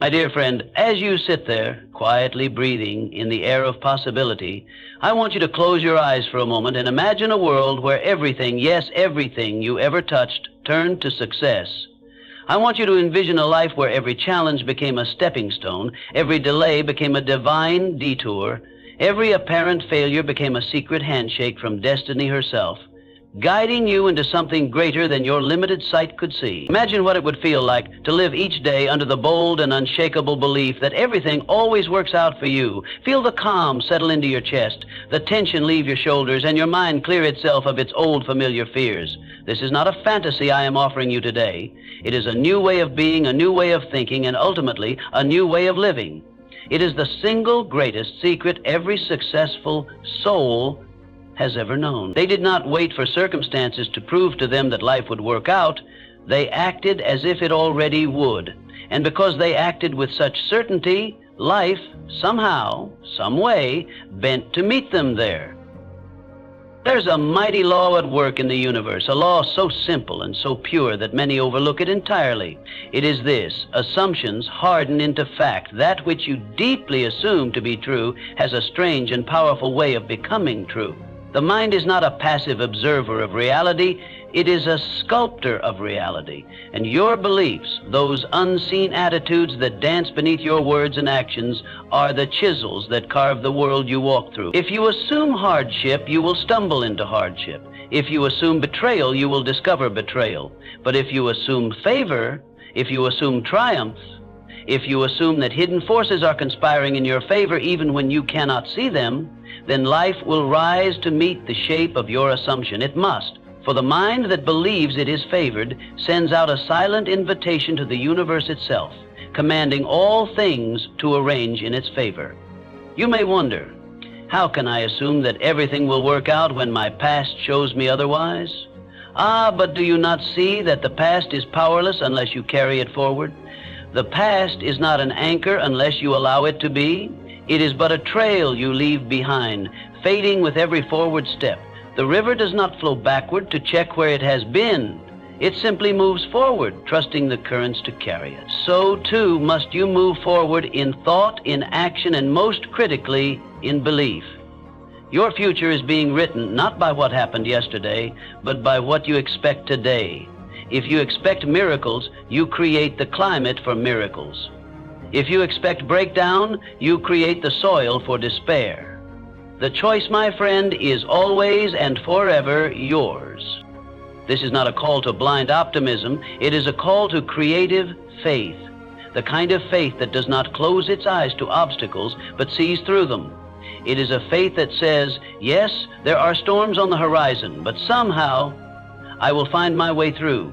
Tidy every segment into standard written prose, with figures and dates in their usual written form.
My dear friend, as you sit there, quietly breathing in the air of possibility, I want you to close your eyes for a moment and imagine a world where everything, yes, everything you ever touched turned to success. I want you to envision a life where every challenge became a stepping stone, every delay became a divine detour, every apparent failure became a secret handshake from destiny herself, guiding you into something greater than your limited sight could see. Imagine what it would feel like to live each day under the bold and unshakable belief that everything always works out for you. Feel the calm settle into your chest, the tension leave your shoulders, and your mind clear itself of its old familiar fears. This is not a fantasy I am offering you today. It is a new way of being, a new way of thinking, and ultimately a new way of living. It is the single greatest secret every successful soul has ever known. They did not wait for circumstances to prove to them that life would work out. They acted as if it already would. And because they acted with such certainty, life somehow, some way, bent to meet them there. There's a mighty law at work in the universe, a law so simple and so pure that many overlook it entirely. It is this: assumptions harden into fact. That which you deeply assume to be true has a strange and powerful way of becoming true. The mind is not a passive observer of reality, it is a sculptor of reality. And your beliefs, those unseen attitudes that dance beneath your words and actions, are the chisels that carve the world you walk through. If you assume hardship, you will stumble into hardship. If you assume betrayal, you will discover betrayal. But if you assume favor, if you assume triumph, if you assume that hidden forces are conspiring in your favor even when you cannot see them, then life will rise to meet the shape of your assumption. It must, for the mind that believes it is favored sends out a silent invitation to the universe itself, commanding all things to arrange in its favor. You may wonder, how can I assume that everything will work out when my past shows me otherwise? But do you not see that the past is powerless unless you carry it forward? The past is not an anchor unless you allow it to be. It is but a trail you leave behind, fading with every forward step. The river does not flow backward to check where it has been. It simply moves forward, trusting the currents to carry it. So too must you move forward in thought, in action, and most critically, in belief. Your future is being written not by what happened yesterday, but by what you expect today. If you expect miracles, you create the climate for miracles. If you expect breakdown, you create the soil for despair. The choice, my friend, is always and forever yours. This is not a call to blind optimism. It is a call to creative faith, the kind of faith that does not close its eyes to obstacles, but sees through them. It is a faith that says, yes, there are storms on the horizon, but somehow I will find my way through.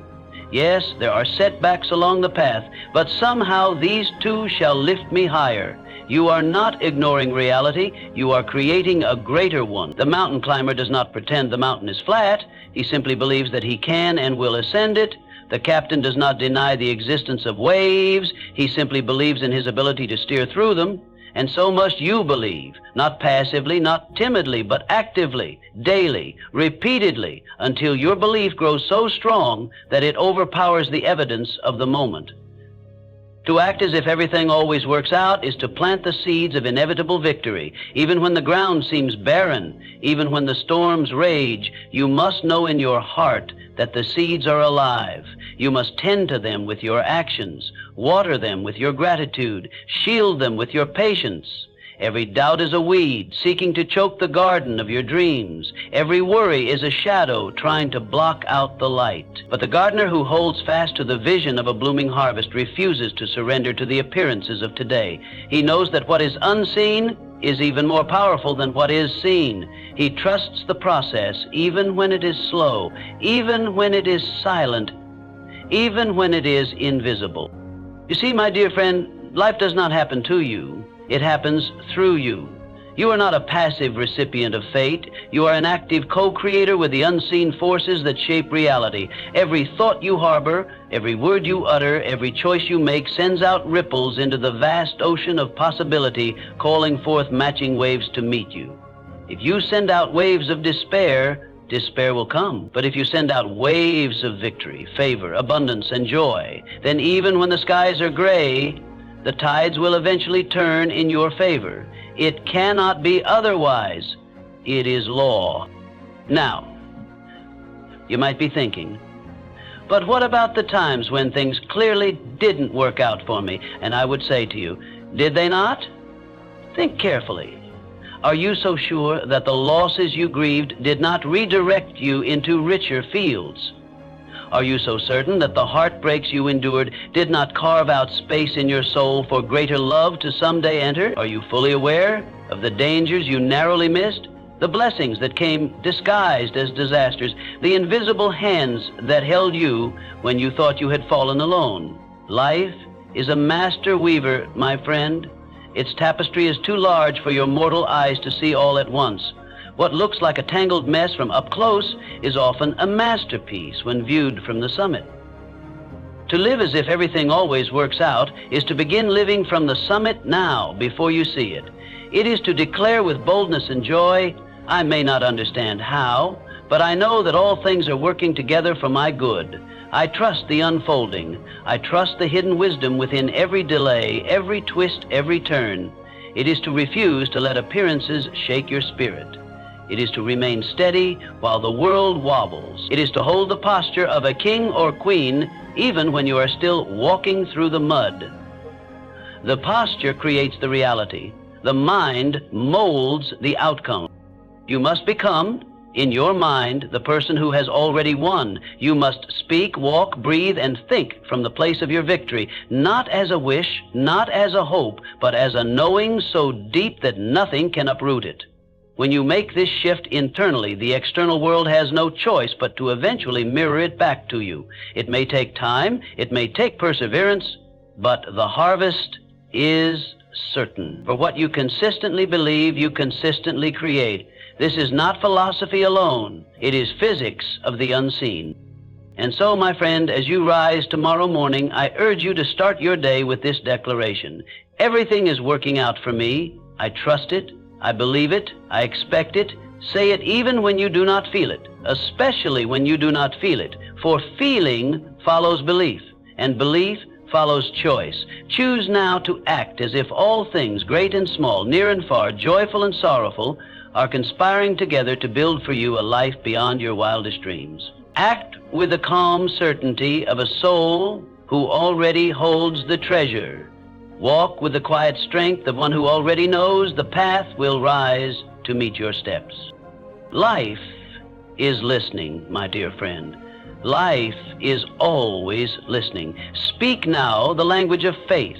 Yes, there are setbacks along the path, but somehow these too shall lift me higher. You are not ignoring reality, you are creating a greater one. The mountain climber does not pretend the mountain is flat, he simply believes that he can and will ascend it. The captain does not deny the existence of waves, he simply believes in his ability to steer through them. And so must you believe, not passively, not timidly, but actively, daily, repeatedly, until your belief grows so strong that it overpowers the evidence of the moment. To act as if everything always works out is to plant the seeds of inevitable victory. Even when the ground seems barren, even when the storms rage, you must know in your heart that the seeds are alive. You must tend to them with your actions, water them with your gratitude, shield them with your patience. Every doubt is a weed seeking to choke the garden of your dreams. Every worry is a shadow trying to block out the light. But the gardener who holds fast to the vision of a blooming harvest refuses to surrender to the appearances of today. He knows that what is unseen is even more powerful than what is seen. He trusts the process even when it is slow, even when it is silent, even when it is invisible. You see, my dear friend, life does not happen to you. It happens through you. You are not a passive recipient of fate. You are an active co-creator with the unseen forces that shape reality. Every thought you harbor, every word you utter, every choice you make sends out ripples into the vast ocean of possibility, calling forth matching waves to meet you. If you send out waves of despair, despair will come. But if you send out waves of victory, favor, abundance, and joy, then even when the skies are gray, The tides will eventually turn in your favor. It cannot be otherwise. It is law. Now, you might be thinking, but what about the times when things clearly didn't work out for me? And I would say to you, did they not? Think carefully. Are you so sure that the losses you grieved did not redirect you into richer fields? Are you so certain that the heartbreaks you endured did not carve out space in your soul for greater love to someday enter? Are you fully aware of the dangers you narrowly missed? The blessings that came disguised as disasters, the invisible hands that held you when you thought you had fallen alone. Life is a master weaver, my friend. Its tapestry is too large for your mortal eyes to see all at once. What looks like a tangled mess from up close is often a masterpiece when viewed from the summit. To live as if everything always works out is to begin living from the summit now before you see it. It is to declare with boldness and joy, I may not understand how, but I know that all things are working together for my good. I trust the unfolding. I trust the hidden wisdom within every delay, every twist, every turn. It is to refuse to let appearances shake your spirit. It is to remain steady while the world wobbles. It is to hold the posture of a king or queen even when you are still walking through the mud. The posture creates the reality. The mind molds the outcome. You must become, in your mind, the person who has already won. You must speak, walk, breathe, and think from the place of your victory, not as a wish, not as a hope, but as a knowing so deep that nothing can uproot it. When you make this shift internally, the external world has no choice but to eventually mirror it back to you. It may take time, it may take perseverance, but the harvest is certain. For what you consistently believe, you consistently create. This is not philosophy alone. It is physics of the unseen. And so, my friend, as you rise tomorrow morning, I urge you to start your day with this declaration. Everything is working out for me. I trust it. I believe it. I expect it. Say it even when you do not feel it, especially when you do not feel it. For feeling follows belief, and belief follows choice. Choose now to act as if all things, great and small, near and far, joyful and sorrowful, are conspiring together to build for you a life beyond your wildest dreams. Act with the calm certainty of a soul who already holds the treasure. Walk with the quiet strength of one who already knows the path will rise to meet your steps. Life is listening, my dear friend. Life is always listening. Speak now the language of faith.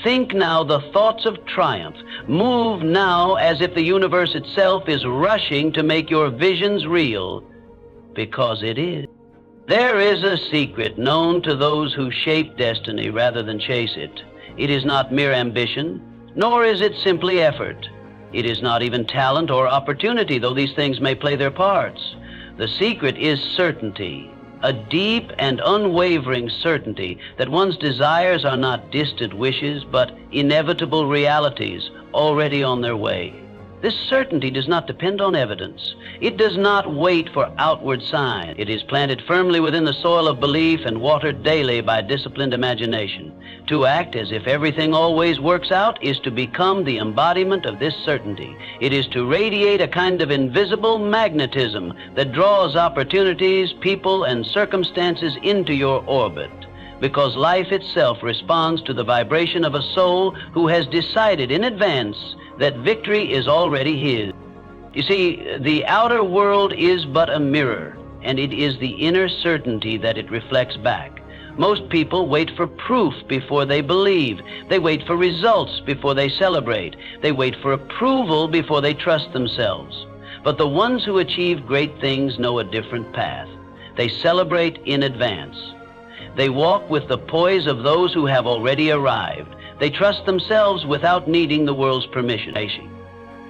Think now the thoughts of triumph. Move now as if the universe itself is rushing to make your visions real, because it is. There is a secret known to those who shape destiny rather than chase it. It is not mere ambition, nor is it simply effort. It is not even talent or opportunity, though these things may play their parts. The secret is certainty. A deep and unwavering certainty that one's desires are not distant wishes, but inevitable realities already on their way. This certainty does not depend on evidence. It does not wait for outward sign. It is planted firmly within the soil of belief and watered daily by disciplined imagination. To act as if everything always works out is to become the embodiment of this certainty. It is to radiate a kind of invisible magnetism that draws opportunities, people, and circumstances into your orbit, because life itself responds to the vibration of a soul who has decided in advance that victory is already his. You see, the outer world is but a mirror, and it is the inner certainty that it reflects back. Most people wait for proof before they believe. They wait for results before they celebrate. They wait for approval before they trust themselves. But the ones who achieve great things know a different path. They celebrate in advance. They walk with the poise of those who have already arrived. They trust themselves without needing the world's permission.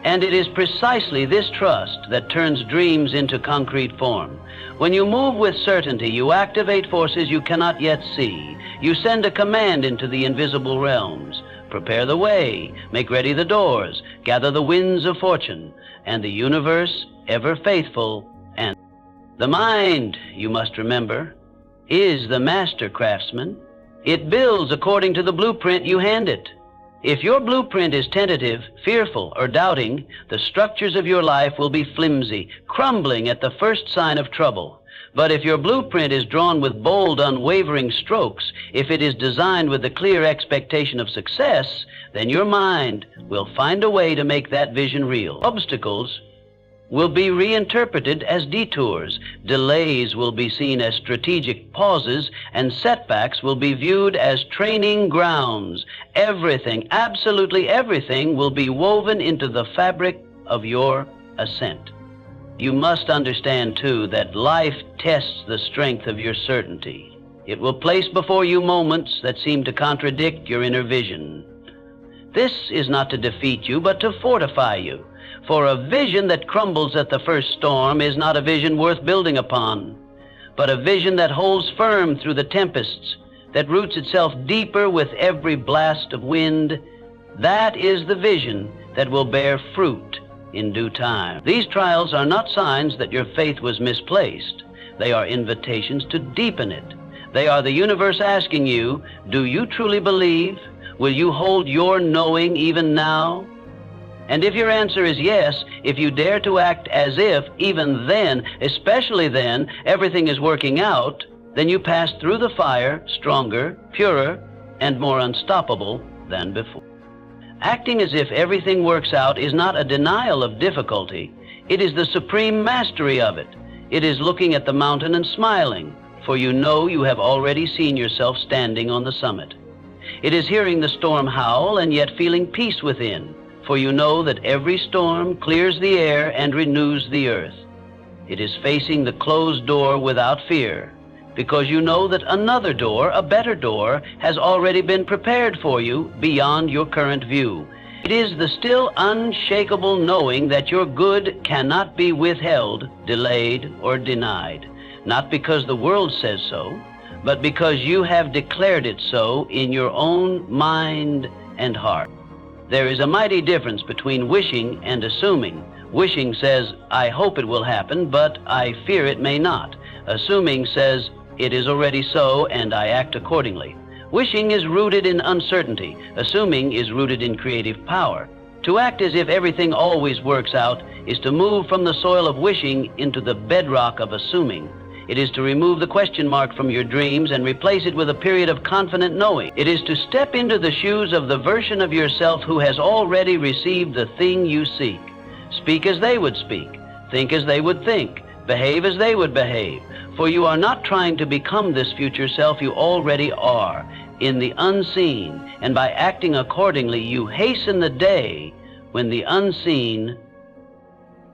And it is precisely this trust that turns dreams into concrete form. When you move with certainty, you activate forces you cannot yet see. You send a command into the invisible realms. Prepare the way, make ready the doors, gather the winds of fortune, and the universe, ever faithful, and the mind, you must remember, is the master craftsman. It builds according to the blueprint you hand it. If your blueprint is tentative, fearful, or doubting, the structures of your life will be flimsy, crumbling at the first sign of trouble. But if your blueprint is drawn with bold, unwavering strokes, if it is designed with the clear expectation of success, then your mind will find a way to make that vision real. Obstacles will be reinterpreted as detours, delays will be seen as strategic pauses, and setbacks will be viewed as training grounds. Everything, absolutely everything, will be woven into the fabric of your ascent. You must understand, too, that life tests the strength of your certainty. It will place before you moments that seem to contradict your inner vision. This is not to defeat you, but to fortify you. For a vision that crumbles at the first storm is not a vision worth building upon, but a vision that holds firm through the tempests, that roots itself deeper with every blast of wind. That is the vision that will bear fruit in due time. These trials are not signs that your faith was misplaced. They are invitations to deepen it. They are the universe asking you, do you truly believe? Will you hold your knowing even now? And if your answer is yes, if you dare to act as if, even then, especially then, everything is working out, then you pass through the fire stronger, purer, and more unstoppable than before. Acting as if everything works out is not a denial of difficulty. It is the supreme mastery of it. It is looking at the mountain and smiling, for you know you have already seen yourself standing on the summit. It is hearing the storm howl and yet feeling peace within, for you know that every storm clears the air and renews the earth. It is facing the closed door without fear, because you know that another door, a better door, has already been prepared for you beyond your current view. It is the still unshakable knowing that your good cannot be withheld, delayed, or denied, not because the world says so, but because you have declared it so in your own mind and heart. There is a mighty difference between wishing and assuming. Wishing says, I hope it will happen, but I fear it may not. Assuming says, it is already so, and I act accordingly. Wishing is rooted in uncertainty. Assuming is rooted in creative power. To act as if everything always works out is to move from the soil of wishing into the bedrock of assuming. It is to remove the question mark from your dreams and replace it with a period of confident knowing. It is to step into the shoes of the version of yourself who has already received the thing you seek. Speak as they would speak. Think as they would think. Behave as they would behave. For you are not trying to become this future self, you already are, in the unseen, and by acting accordingly, you hasten the day when the unseen.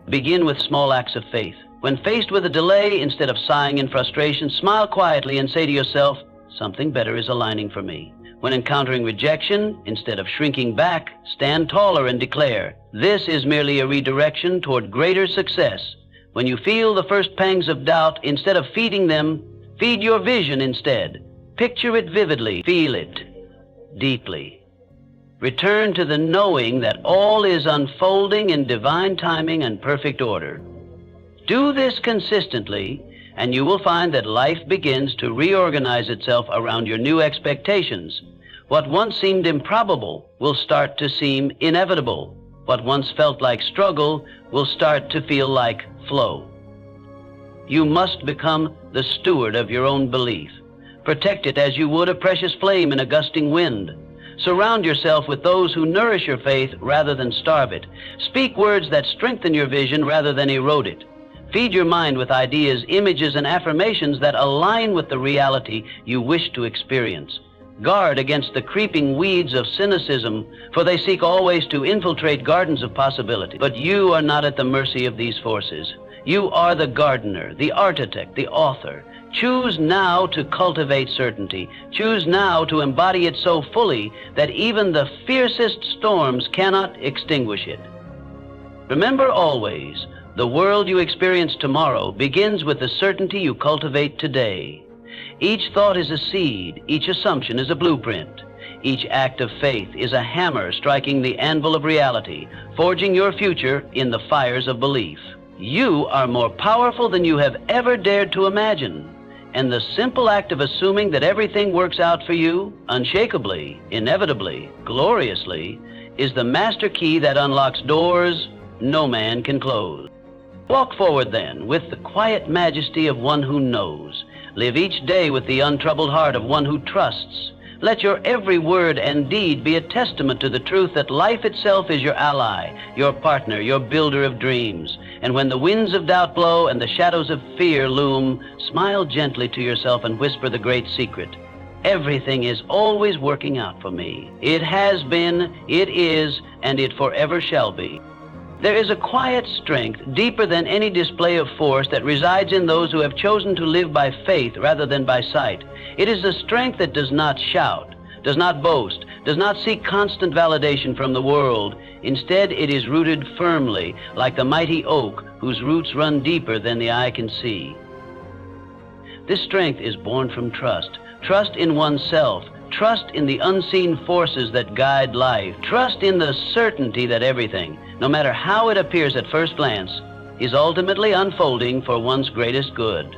Begin with small acts of faith. When faced with a delay, instead of sighing in frustration, smile quietly and say to yourself, something better is aligning for me. When encountering rejection, instead of shrinking back, stand taller and declare, this is merely a redirection toward greater success. When you feel the first pangs of doubt, instead of feeding them, feed your vision instead. Picture it vividly, feel it deeply. Return to the knowing that all is unfolding in divine timing and perfect order. Do this consistently, and you will find that life begins to reorganize itself around your new expectations. What once seemed improbable will start to seem inevitable. What once felt like struggle will start to feel like flow. You must become the steward of your own belief. Protect it as you would a precious flame in a gusting wind. Surround yourself with those who nourish your faith rather than starve it. Speak words that strengthen your vision rather than erode it. Feed your mind with ideas, images, and affirmations that align with the reality you wish to experience. Guard against the creeping weeds of cynicism, for they seek always to infiltrate gardens of possibility. But you are not at the mercy of these forces. You are the gardener, the architect, the author. Choose now to cultivate certainty. Choose now to embody it so fully that even the fiercest storms cannot extinguish it. Remember always, the world you experience tomorrow begins with the certainty you cultivate today. Each thought is a seed, each assumption is a blueprint. Each act of faith is a hammer striking the anvil of reality, forging your future in the fires of belief. You are more powerful than you have ever dared to imagine, And the simple act of assuming that everything works out for you, unshakably, inevitably, gloriously, is the master key that unlocks doors no man can close. Walk forward then with the quiet majesty of one who knows. Live each day with the untroubled heart of one who trusts. Let your every word and deed be a testament to the truth that life itself is your ally, your partner, your builder of dreams. And when the winds of doubt blow and the shadows of fear loom, smile gently to yourself and whisper the great secret. Everything is always working out for me. It has been, it is, and it forever shall be. There is a quiet strength, deeper than any display of force, that resides in those who have chosen to live by faith rather than by sight. It is a strength that does not shout, does not boast, does not seek constant validation from the world. Instead, it is rooted firmly, like the mighty oak whose roots run deeper than the eye can see. This strength is born from trust. Trust in oneself. Trust in the unseen forces that guide life. Trust in the certainty that everything, no matter how it appears at first glance, is ultimately unfolding for one's greatest good.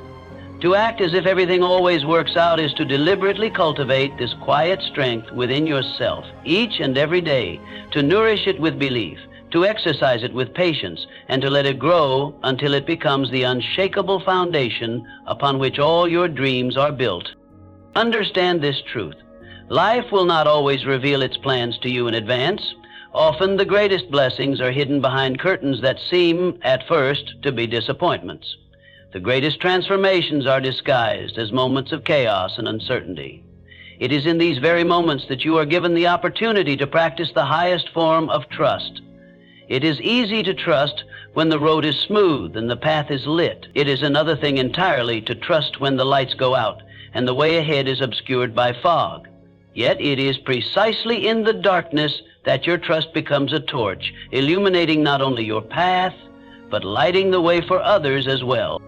To act as if everything always works out is to deliberately cultivate this quiet strength within yourself each and every day, to nourish it with belief, to exercise it with patience, and to let it grow until it becomes the unshakable foundation upon which all your dreams are built. Understand this truth. Life will not always reveal its plans to you in advance. Often the greatest blessings are hidden behind curtains that seem, at first, to be disappointments. The greatest transformations are disguised as moments of chaos and uncertainty. It is in these very moments that you are given the opportunity to practice the highest form of trust. It is easy to trust when the road is smooth and the path is lit. It is another thing entirely to trust when the lights go out and the way ahead is obscured by fog. Yet it is precisely in the darkness that your trust becomes a torch, illuminating not only your path, but lighting the way for others as well.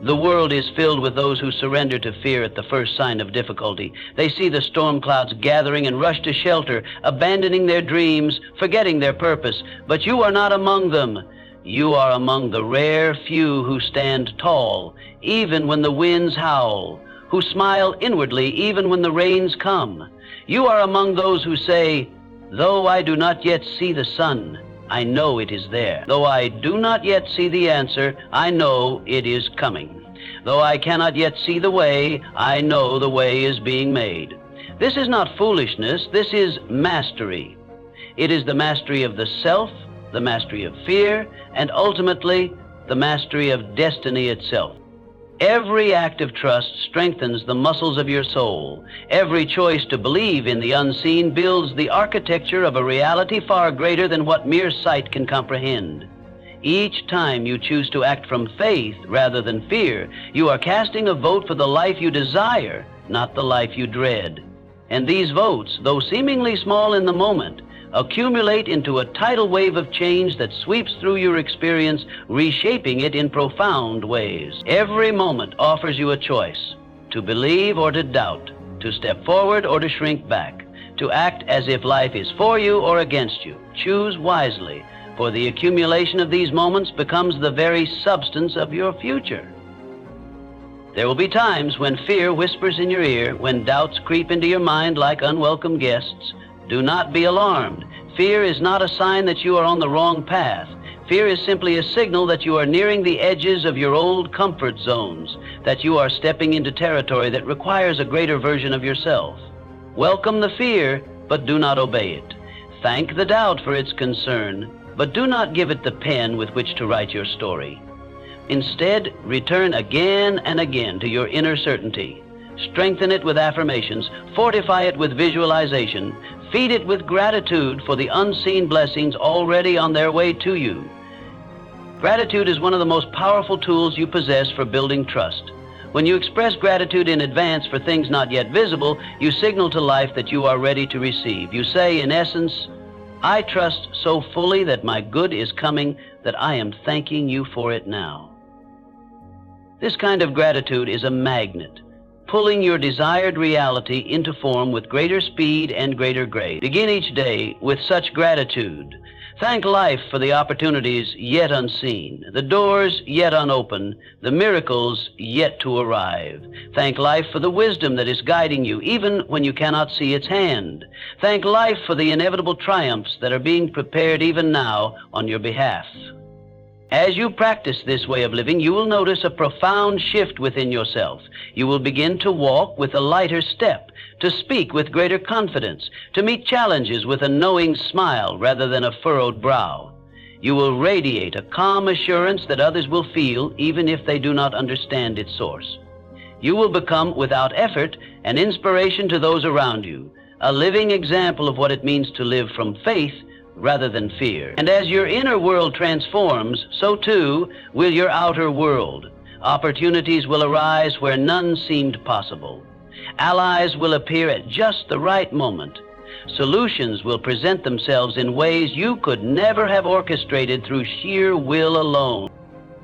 The world is filled with those who surrender to fear at the first sign of difficulty. They see the storm clouds gathering and rush to shelter, abandoning their dreams, forgetting their purpose. But you are not among them. You are among the rare few who stand tall, even when the winds howl, who smile inwardly even when the rains come. You are among those who say, "Though I do not yet see the sun, I know it is there. Though I do not yet see the answer, I know it is coming. Though I cannot yet see the way, I know the way is being made." This is not foolishness, this is mastery. It is the mastery of the self, the mastery of fear, and ultimately, the mastery of destiny itself. Every act of trust strengthens the muscles of your soul. Every choice to believe in the unseen builds the architecture of a reality far greater than what mere sight can comprehend. Each time you choose to act from faith rather than fear, you are casting a vote for the life you desire, not the life you dread. And these votes, though seemingly small in the moment, accumulate into a tidal wave of change that sweeps through your experience, reshaping it in profound ways. Every moment offers you a choice: to believe or to doubt, to step forward or to shrink back, to act as if life is for you or against you. Choose wisely, for the accumulation of these moments becomes the very substance of your future. There will be times when fear whispers in your ear, when doubts creep into your mind like unwelcome guests. Do not be alarmed. Fear is not a sign that you are on the wrong path. Fear is simply a signal that you are nearing the edges of your old comfort zones, that you are stepping into territory that requires a greater version of yourself. Welcome the fear, but do not obey it. Thank the doubt for its concern, but do not give it the pen with which to write your story. Instead, return again and again to your inner certainty. Strengthen it with affirmations, fortify it with visualization, feed it with gratitude for the unseen blessings already on their way to you. Gratitude is one of the most powerful tools you possess for building trust. When you express gratitude in advance for things not yet visible, you signal to life that you are ready to receive. You say, in essence, "I trust so fully that my good is coming that I am thanking you for it now." This kind of gratitude is a magnet, pulling your desired reality into form with greater speed and greater grace. Begin each day with such gratitude. Thank life for the opportunities yet unseen, the doors yet unopened, the miracles yet to arrive. Thank life for the wisdom that is guiding you, even when you cannot see its hand. Thank life for the inevitable triumphs that are being prepared even now on your behalf. As you practice this way of living, you will notice a profound shift within yourself. You will begin to walk with a lighter step, to speak with greater confidence, to meet challenges with a knowing smile rather than a furrowed brow. You will radiate a calm assurance that others will feel even if they do not understand its source. You will become, without effort, an inspiration to those around you, a living example of what it means to live from faith rather than fear. And as your inner world transforms, so too will your outer world. Opportunities will arise where none seemed possible. Allies will appear at just the right moment. Solutions will present themselves in ways you could never have orchestrated through sheer will alone.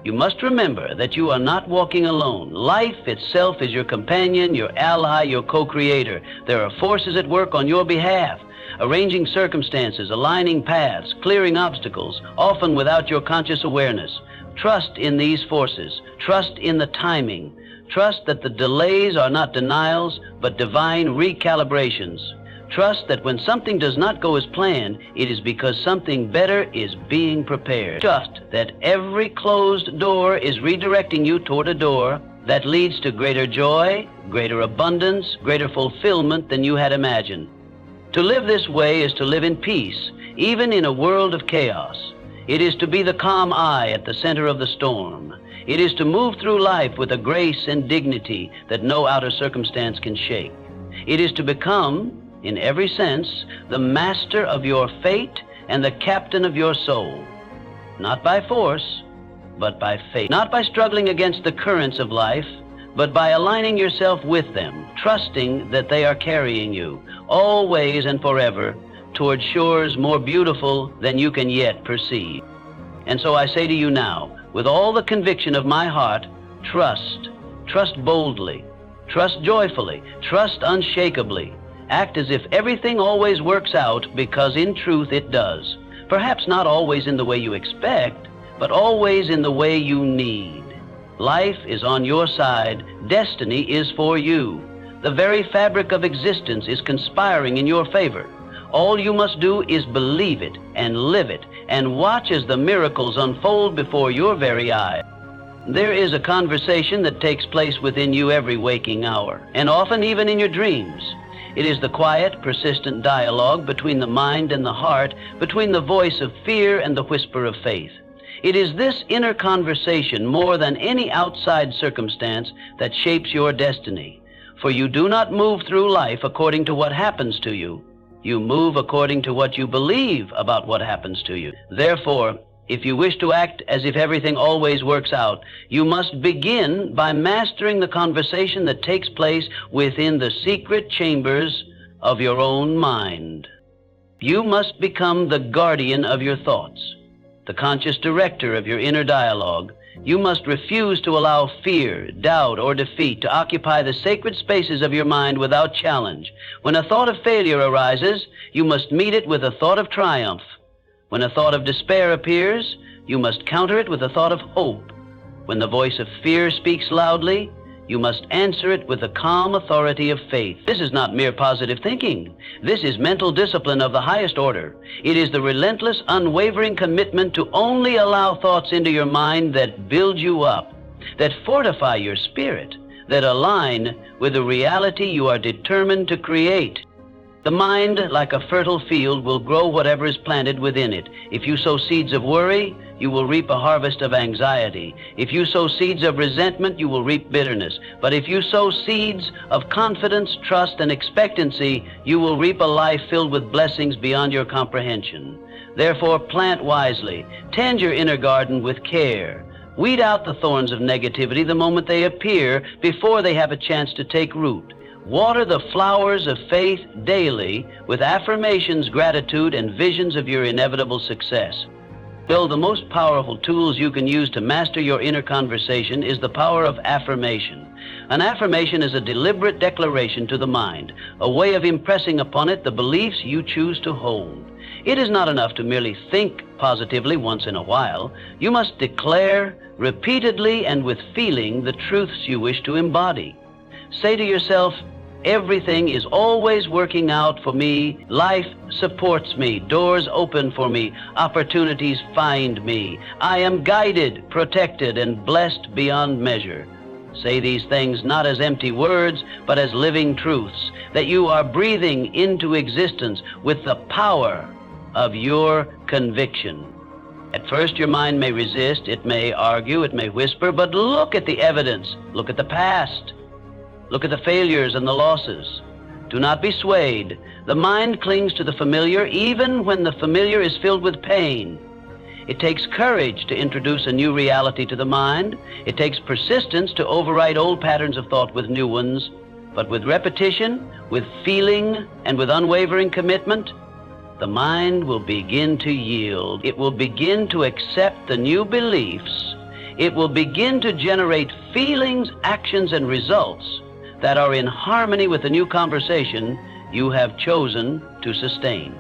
You must remember that you are not walking alone. Life itself is your companion, your ally, your co-creator. There are forces at work on your behalf, arranging circumstances, aligning paths, clearing obstacles, often without your conscious awareness. Trust in these forces. Trust in the timing. Trust that the delays are not denials, but divine recalibrations. Trust that when something does not go as planned, it is because something better is being prepared. Trust that every closed door is redirecting you toward a door that leads to greater joy, greater abundance, greater fulfillment than you had imagined. To live this way is to live in peace, even in a world of chaos. It is to be the calm eye at the center of the storm. It is to move through life with a grace and dignity that no outer circumstance can shake. It is to become, in every sense, the master of your fate and the captain of your soul. Not by force, but by faith. Not by struggling against the currents of life, but by aligning yourself with them, trusting that they are carrying you, always and forever, toward shores more beautiful than you can yet perceive. And so I say to you now, with all the conviction of my heart, trust. Trust boldly. Trust joyfully. Trust unshakably. Act as if everything always works out, because in truth it does. Perhaps not always in the way you expect, but always in the way you need. Life is on your side. Destiny is for you. The very fabric of existence is conspiring in your favor. All you must do is believe it and live it and watch as the miracles unfold before your very eyes. There is a conversation that takes place within you every waking hour, and often even in your dreams. It is the quiet, persistent dialogue between the mind and the heart, between the voice of fear and the whisper of faith. It is this inner conversation, more than any outside circumstance, that shapes your destiny. For you do not move through life according to what happens to you. You move according to what you believe about what happens to you. Therefore, if you wish to act as if everything always works out, you must begin by mastering the conversation that takes place within the secret chambers of your own mind. You must become the guardian of your thoughts, the conscious director of your inner dialogue. You must refuse to allow fear, doubt, or defeat to occupy the sacred spaces of your mind without challenge. When a thought of failure arises, you must meet it with a thought of triumph. When a thought of despair appears, you must counter it with a thought of hope. When the voice of fear speaks loudly, you must answer it with the calm authority of faith. This is not mere positive thinking. This is mental discipline of the highest order. It is the relentless, unwavering commitment to only allow thoughts into your mind that build you up, that fortify your spirit, that align with the reality you are determined to create. The mind, like a fertile field, will grow whatever is planted within it. If you sow seeds of worry, you will reap a harvest of anxiety. If you sow seeds of resentment, you will reap bitterness. But if you sow seeds of confidence, trust, and expectancy, you will reap a life filled with blessings beyond your comprehension. Therefore, plant wisely. Tend your inner garden with care. Weed out the thorns of negativity the moment they appear, before they have a chance to take root. Water the flowers of faith daily with affirmations, gratitude, and visions of your inevitable success. Bill, the most powerful tools you can use to master your inner conversation is the power of affirmation. An affirmation is a deliberate declaration to the mind, a way of impressing upon it the beliefs you choose to hold. It is not enough to merely think positively once in a while. You must declare repeatedly and with feeling the truths you wish to embody. Say to yourself, everything is always working out for me. Life supports me. Doors open for me. Opportunities find me. I am guided, protected, and blessed beyond measure. Say these things not as empty words, but as living truths that you are breathing into existence with the power of your conviction. At first, your mind may resist, it may argue, it may whisper, but look at the evidence. Look at the past. Look at the failures and the losses. Do not be swayed. The mind clings to the familiar even when the familiar is filled with pain. It takes courage to introduce a new reality to the mind. It takes persistence to override old patterns of thought with new ones. But with repetition, with feeling, and with unwavering commitment, the mind will begin to yield. It will begin to accept the new beliefs. It will begin to generate feelings, actions, and results that are in harmony with the new conversation you have chosen to sustain.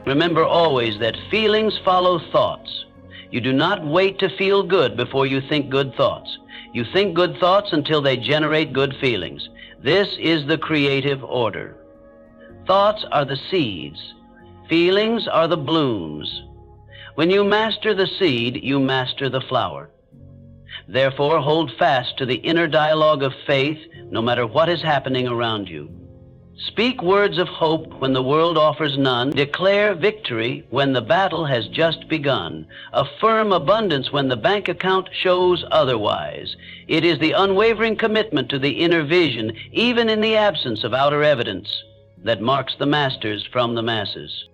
Remember always that feelings follow thoughts. You do not wait to feel good before you think good thoughts. You think good thoughts until they generate good feelings. This is the creative order. Thoughts are the seeds. Feelings are the blooms. When you master the seed, you master the flower. Therefore, hold fast to the inner dialogue of faith, no matter what is happening around you. Speak words of hope when the world offers none. Declare victory when the battle has just begun. Affirm abundance when the bank account shows otherwise. It is the unwavering commitment to the inner vision, even in the absence of outer evidence, that marks the masters from the masses.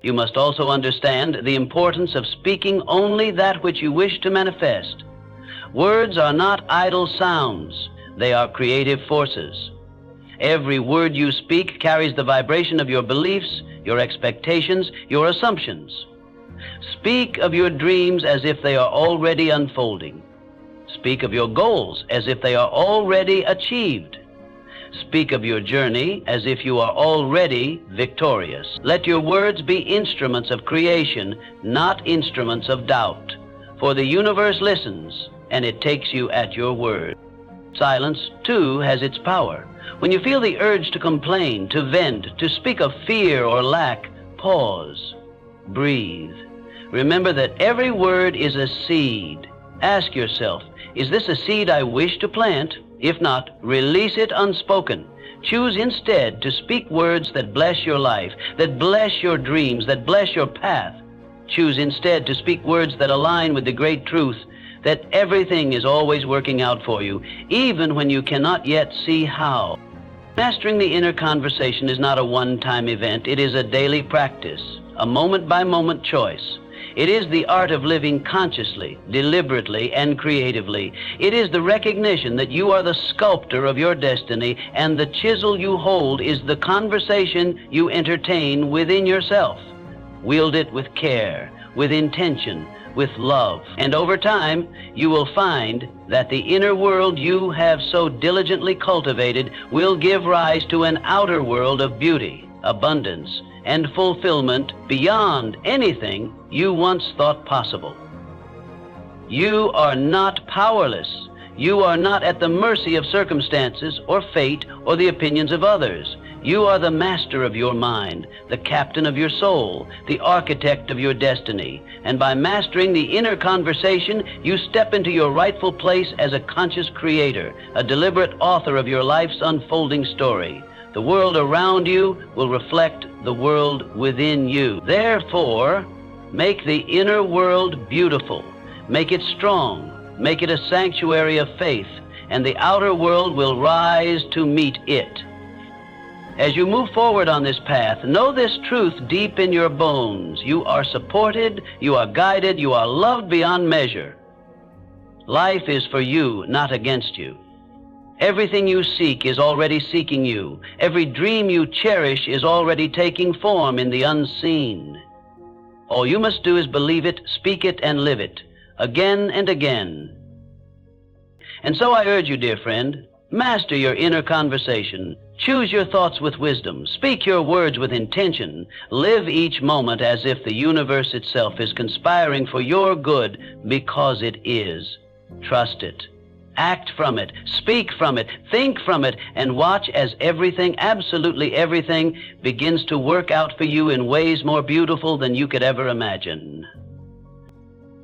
You must also understand the importance of speaking only that which you wish to manifest. Words are not idle sounds. They are creative forces. Every word you speak carries the vibration of your beliefs, your expectations, your assumptions. Speak of your dreams as if they are already unfolding. Speak of your goals as if they are already achieved. Speak of your journey as if you are already victorious. Let your words be instruments of creation, not instruments of doubt. For the universe listens, and it takes you at your word. Silence, too, has its power. When you feel the urge to complain, to vent, to speak of fear or lack, pause, breathe. Remember that every word is a seed. Ask yourself, is this a seed I wish to plant? If not, release it unspoken. Choose instead to speak words that bless your life, that bless your dreams, that bless your path. Choose instead to speak words that align with the great truth that everything is always working out for you, even when you cannot yet see how. Mastering the inner conversation is not a one-time event. It is a daily practice, a moment-by-moment choice. It is the art of living consciously, deliberately, and creatively. It is the recognition that you are the sculptor of your destiny, and the chisel you hold is the conversation you entertain within yourself. Wield it with care, with intention, with love, and over time you will find that the inner world you have so diligently cultivated will give rise to an outer world of beauty, abundance, and fulfillment beyond anything you once thought possible. You are not powerless. You are not at the mercy of circumstances or fate or the opinions of others. You are the master of your mind, the captain of your soul, the architect of your destiny. And by mastering the inner conversation, you step into your rightful place as a conscious creator, a deliberate author of your life's unfolding story. The world around you will reflect the world within you. Therefore, make the inner world beautiful. Make it strong. Make it a sanctuary of faith, and the outer world will rise to meet it. As you move forward on this path, know this truth deep in your bones. You are supported, you are guided, you are loved beyond measure. Life is for you, not against you. Everything you seek is already seeking you. Every dream you cherish is already taking form in the unseen. All you must do is believe it, speak it, and live it, again and again. And so I urge you, dear friend, master your inner conversation. Choose your thoughts with wisdom. Speak your words with intention. Live each moment as if the universe itself is conspiring for your good, because it is. Trust it. Act from it. Speak from it. Think from it. And watch as everything, absolutely everything, begins to work out for you in ways more beautiful than you could ever imagine.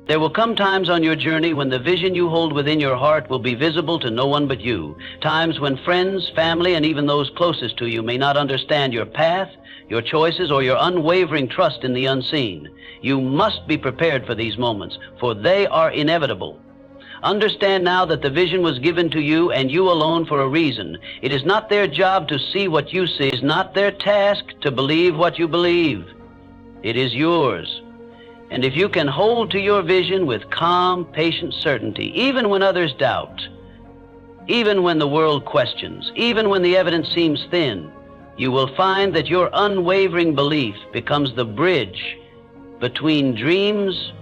There will come times on your journey when the vision you hold within your heart will be visible to no one but you. Times when friends, family, and even those closest to you may not understand your path, your choices, or your unwavering trust in the unseen. You must be prepared for these moments, for they are inevitable. Understand now that the vision was given to you and you alone for a reason. It is not their job to see what you see. It is not their task to believe what you believe. It is yours. And if you can hold to your vision with calm, patient certainty, even when others doubt, even when the world questions, even when the evidence seems thin, you will find that your unwavering belief becomes the bridge between dreams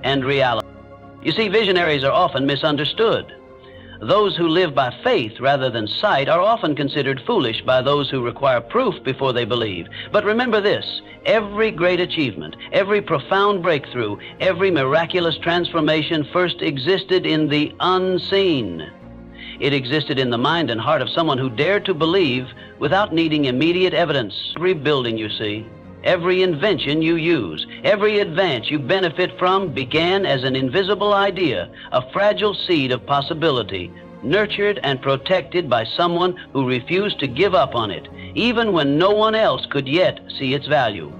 and reality. You see, visionaries are often misunderstood. Those who live by faith rather than sight are often considered foolish by those who require proof before they believe. But remember this, every great achievement, every profound breakthrough, every miraculous transformation first existed in the unseen. It existed in the mind and heart of someone who dared to believe without needing immediate evidence. Every building you see, every invention you use, every advance you benefit from began as an invisible idea, a fragile seed of possibility, nurtured and protected by someone who refused to give up on it, even when no one else could yet see its value.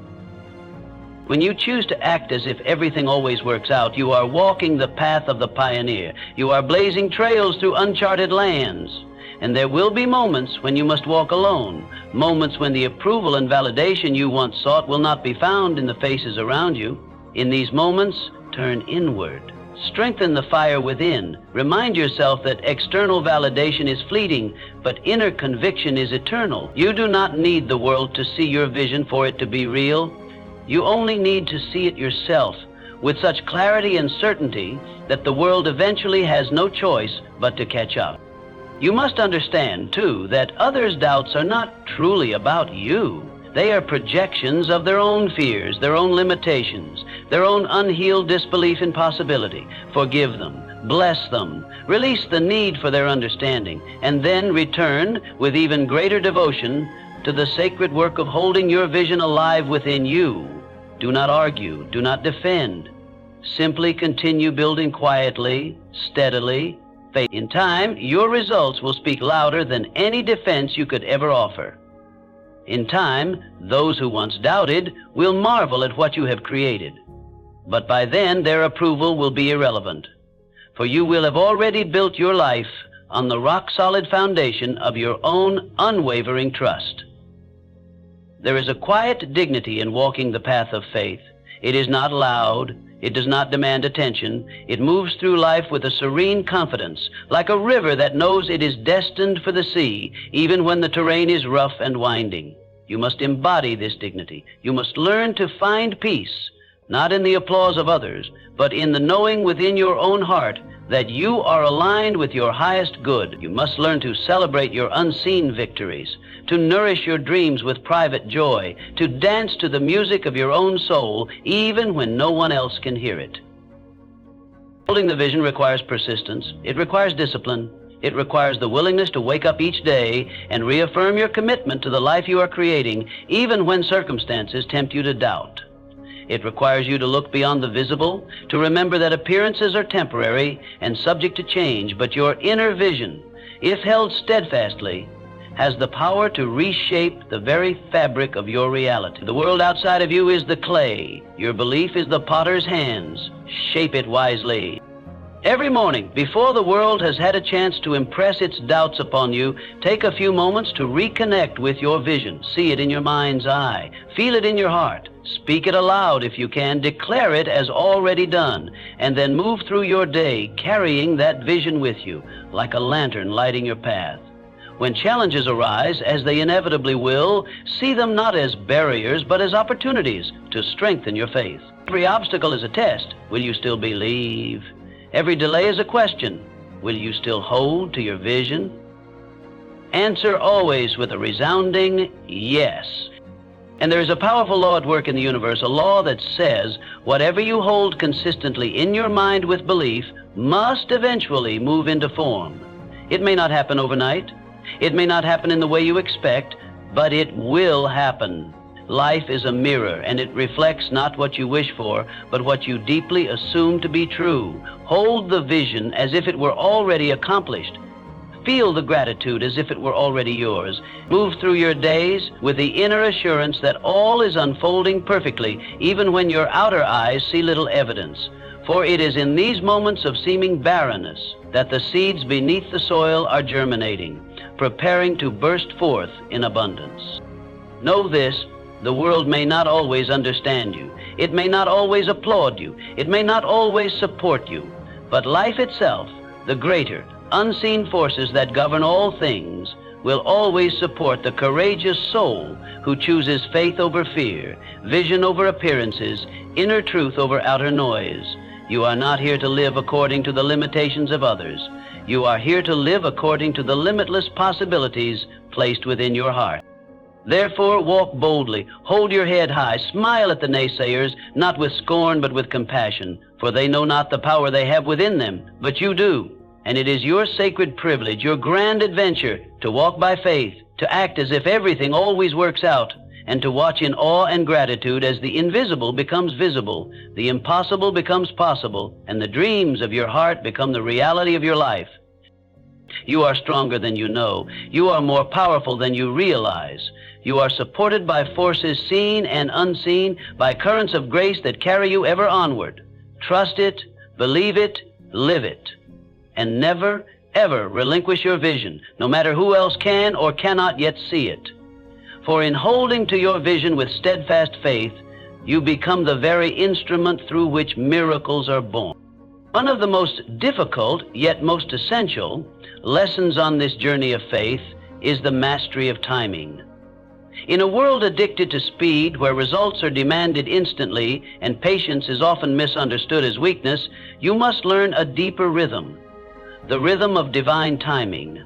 When you choose to act as if everything always works out, you are walking the path of the pioneer. You are blazing trails through uncharted lands. And there will be moments when you must walk alone, moments when the approval and validation you once sought will not be found in the faces around you. In these moments, turn inward. Strengthen the fire within. Remind yourself that external validation is fleeting, but inner conviction is eternal. You do not need the world to see your vision for it to be real. You only need to see it yourself with such clarity and certainty that the world eventually has no choice but to catch up. You must understand, too, that others' doubts are not truly about you. They are projections of their own fears, their own limitations, their own unhealed disbelief in possibility. Forgive them, bless them, release the need for their understanding, and then return with even greater devotion to the sacred work of holding your vision alive within you. Do not argue, do not defend. Simply continue building quietly, steadily. In time, your results will speak louder than any defense you could ever offer. In time, those who once doubted will marvel at what you have created. But by then, their approval will be irrelevant, for you will have already built your life on the rock-solid foundation of your own unwavering trust. There is a quiet dignity in walking the path of faith. It is not loud. It does not demand attention. It moves through life with a serene confidence, like a river that knows it is destined for the sea, even when the terrain is rough and winding. You must embody this dignity. You must learn to find peace, not in the applause of others, but in the knowing within your own heart that you are aligned with your highest good. You must learn to celebrate your unseen victories, to nourish your dreams with private joy, to dance to the music of your own soul, even when no one else can hear it. Holding the vision requires persistence. It requires discipline. It requires the willingness to wake up each day and reaffirm your commitment to the life you are creating, even when circumstances tempt you to doubt. It requires you to look beyond the visible, to remember that appearances are temporary and subject to change, but your inner vision, if held steadfastly, has the power to reshape the very fabric of your reality. The world outside of you is the clay. Your belief is the potter's hands. Shape it wisely. Every morning, before the world has had a chance to impress its doubts upon you, take a few moments to reconnect with your vision. See it in your mind's eye. Feel it in your heart. Speak it aloud if you can. Declare it as already done. And then move through your day carrying that vision with you, like a lantern lighting your path. When challenges arise, as they inevitably will, see them not as barriers, but as opportunities to strengthen your faith. Every obstacle is a test. Will you still believe? Every delay is a question. Will you still hold to your vision? Answer always with a resounding yes. And there is a powerful law at work in the universe, a law that says whatever you hold consistently in your mind with belief must eventually move into form. It may not happen overnight. It may not happen in the way you expect, but it will happen. Life is a mirror, and it reflects not what you wish for, but what you deeply assume to be true. Hold the vision as if it were already accomplished. Feel the gratitude as if it were already yours. Move through your days with the inner assurance that all is unfolding perfectly, even when your outer eyes see little evidence. For it is in these moments of seeming barrenness that the seeds beneath the soil are germinating, preparing to burst forth in abundance. Know this: the world may not always understand you. It may not always applaud you. It may not always support you. But life itself, the greater, unseen forces that govern all things, will always support the courageous soul who chooses faith over fear, vision over appearances, inner truth over outer noise. You are not here to live according to the limitations of others. You are here to live according to the limitless possibilities placed within your heart. Therefore, walk boldly, hold your head high, smile at the naysayers, not with scorn but with compassion, for they know not the power they have within them, but you do. And it is your sacred privilege, your grand adventure, to walk by faith, to act as if everything always works out, and to watch in awe and gratitude as the invisible becomes visible, the impossible becomes possible, and the dreams of your heart become the reality of your life. You are stronger than you know. You are more powerful than you realize. You are supported by forces seen and unseen, by currents of grace that carry you ever onward. Trust it, believe it, live it. And never, ever relinquish your vision, no matter who else can or cannot yet see it. For in holding to your vision with steadfast faith, you become the very instrument through which miracles are born. One of the most difficult, yet most essential, lessons on this journey of faith is the mastery of timing. In a world addicted to speed, where results are demanded instantly and patience is often misunderstood as weakness, you must learn a deeper rhythm. The rhythm of divine timing.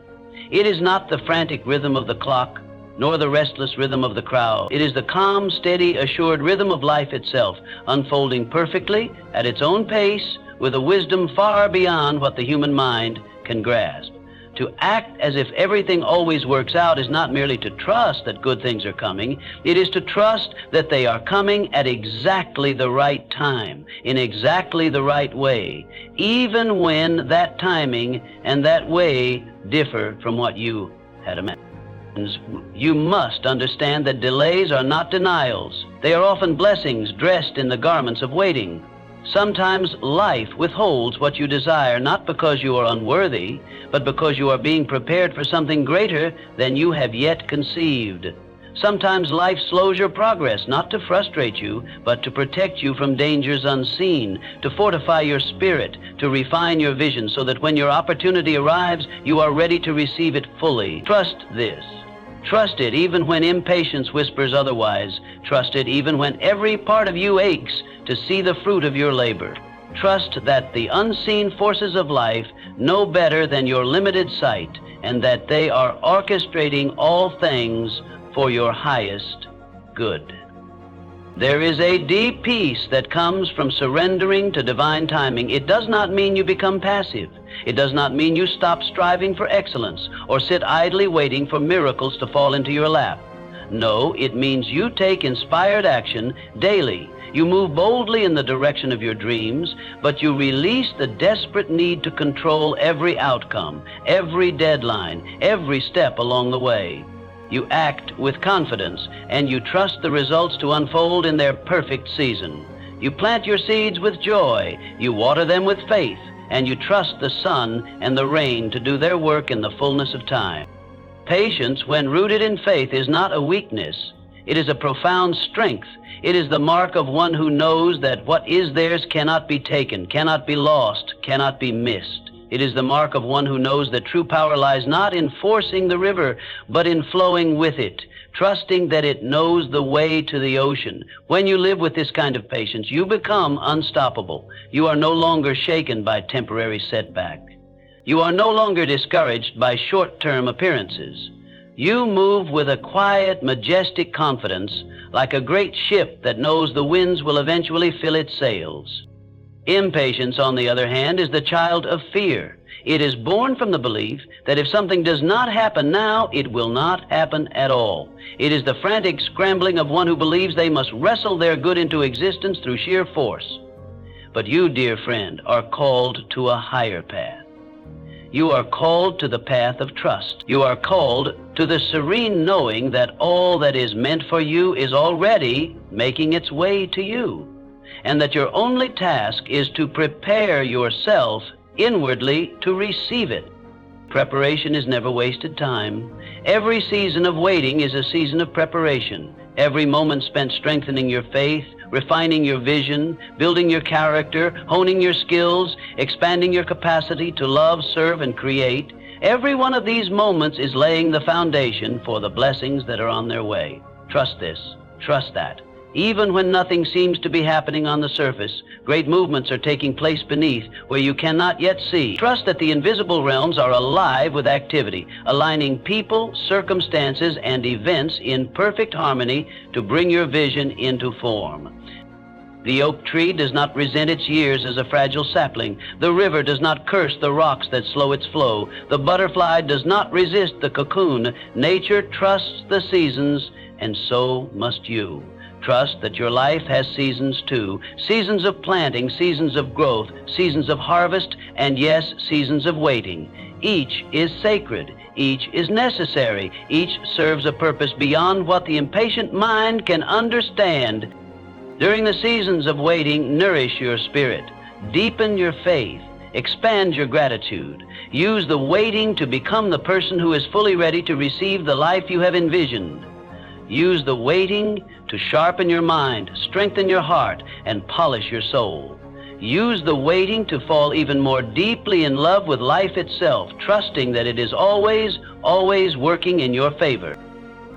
It is not the frantic rhythm of the clock, nor the restless rhythm of the crowd. It is the calm, steady, assured rhythm of life itself, unfolding perfectly at its own pace with a wisdom far beyond what the human mind can grasp. To act as if everything always works out is not merely to trust that good things are coming. It is to trust that they are coming at exactly the right time, in exactly the right way, even when that timing and that way differ from what you had imagined. You must understand that delays are not denials. They are often blessings dressed in the garments of waiting. Sometimes life withholds what you desire, not because you are unworthy, but because you are being prepared for something greater than you have yet conceived. Sometimes life slows your progress, not to frustrate you, but to protect you from dangers unseen, to fortify your spirit, to refine your vision, so that when your opportunity arrives, you are ready to receive it fully. Trust this. Trust it even when impatience whispers otherwise. Trust it even when every part of you aches to see the fruit of your labor. Trust that the unseen forces of life know better than your limited sight, and that they are orchestrating all things for your highest good. There is a deep peace that comes from surrendering to divine timing. It does not mean you become passive. It does not mean you stop striving for excellence or sit idly waiting for miracles to fall into your lap. No, it means you take inspired action daily. You move boldly in the direction of your dreams, but you release the desperate need to control every outcome, every deadline, every step along the way. You act with confidence, and you trust the results to unfold in their perfect season. You plant your seeds with joy, you water them with faith, and you trust the sun and the rain to do their work in the fullness of time. Patience, when rooted in faith, is not a weakness. It is a profound strength. It is the mark of one who knows that what is theirs cannot be taken, cannot be lost, cannot be missed. It is the mark of one who knows that true power lies not in forcing the river, but in flowing with it, trusting that it knows the way to the ocean. When you live with this kind of patience, you become unstoppable. You are no longer shaken by temporary setback. You are no longer discouraged by short-term appearances. You move with a quiet, majestic confidence, like a great ship that knows the winds will eventually fill its sails. Impatience, on the other hand, is the child of fear. It is born from the belief that if something does not happen now, it will not happen at all. It is the frantic scrambling of one who believes they must wrestle their good into existence through sheer force. But you, dear friend, are called to a higher path. You are called to the path of trust. You are called to the serene knowing that all that is meant for you is already making its way to you, and that your only task is to prepare yourself inwardly to receive it. Preparation is never wasted time. Every season of waiting is a season of preparation. Every moment spent strengthening your faith, refining your vision, building your character, honing your skills, expanding your capacity to love, serve, and create, every one of these moments is laying the foundation for the blessings that are on their way. Trust this. Trust that. Even when nothing seems to be happening on the surface, great movements are taking place beneath where you cannot yet see. Trust that the invisible realms are alive with activity, aligning people, circumstances, and events in perfect harmony to bring your vision into form. The oak tree does not resent its years as a fragile sapling. The river does not curse the rocks that slow its flow. The butterfly does not resist the cocoon. Nature trusts the seasons, and so must you. Trust that your life has seasons too. Seasons of planting, seasons of growth, seasons of harvest, and yes, seasons of waiting. Each is sacred. Each is necessary. Each serves a purpose beyond what the impatient mind can understand. During the seasons of waiting, nourish your spirit. Deepen your faith. Expand your gratitude. Use the waiting to become the person who is fully ready to receive the life you have envisioned. Use the waiting to sharpen your mind, strengthen your heart, and polish your soul. Use the waiting to fall even more deeply in love with life itself, trusting that it is always, always working in your favor.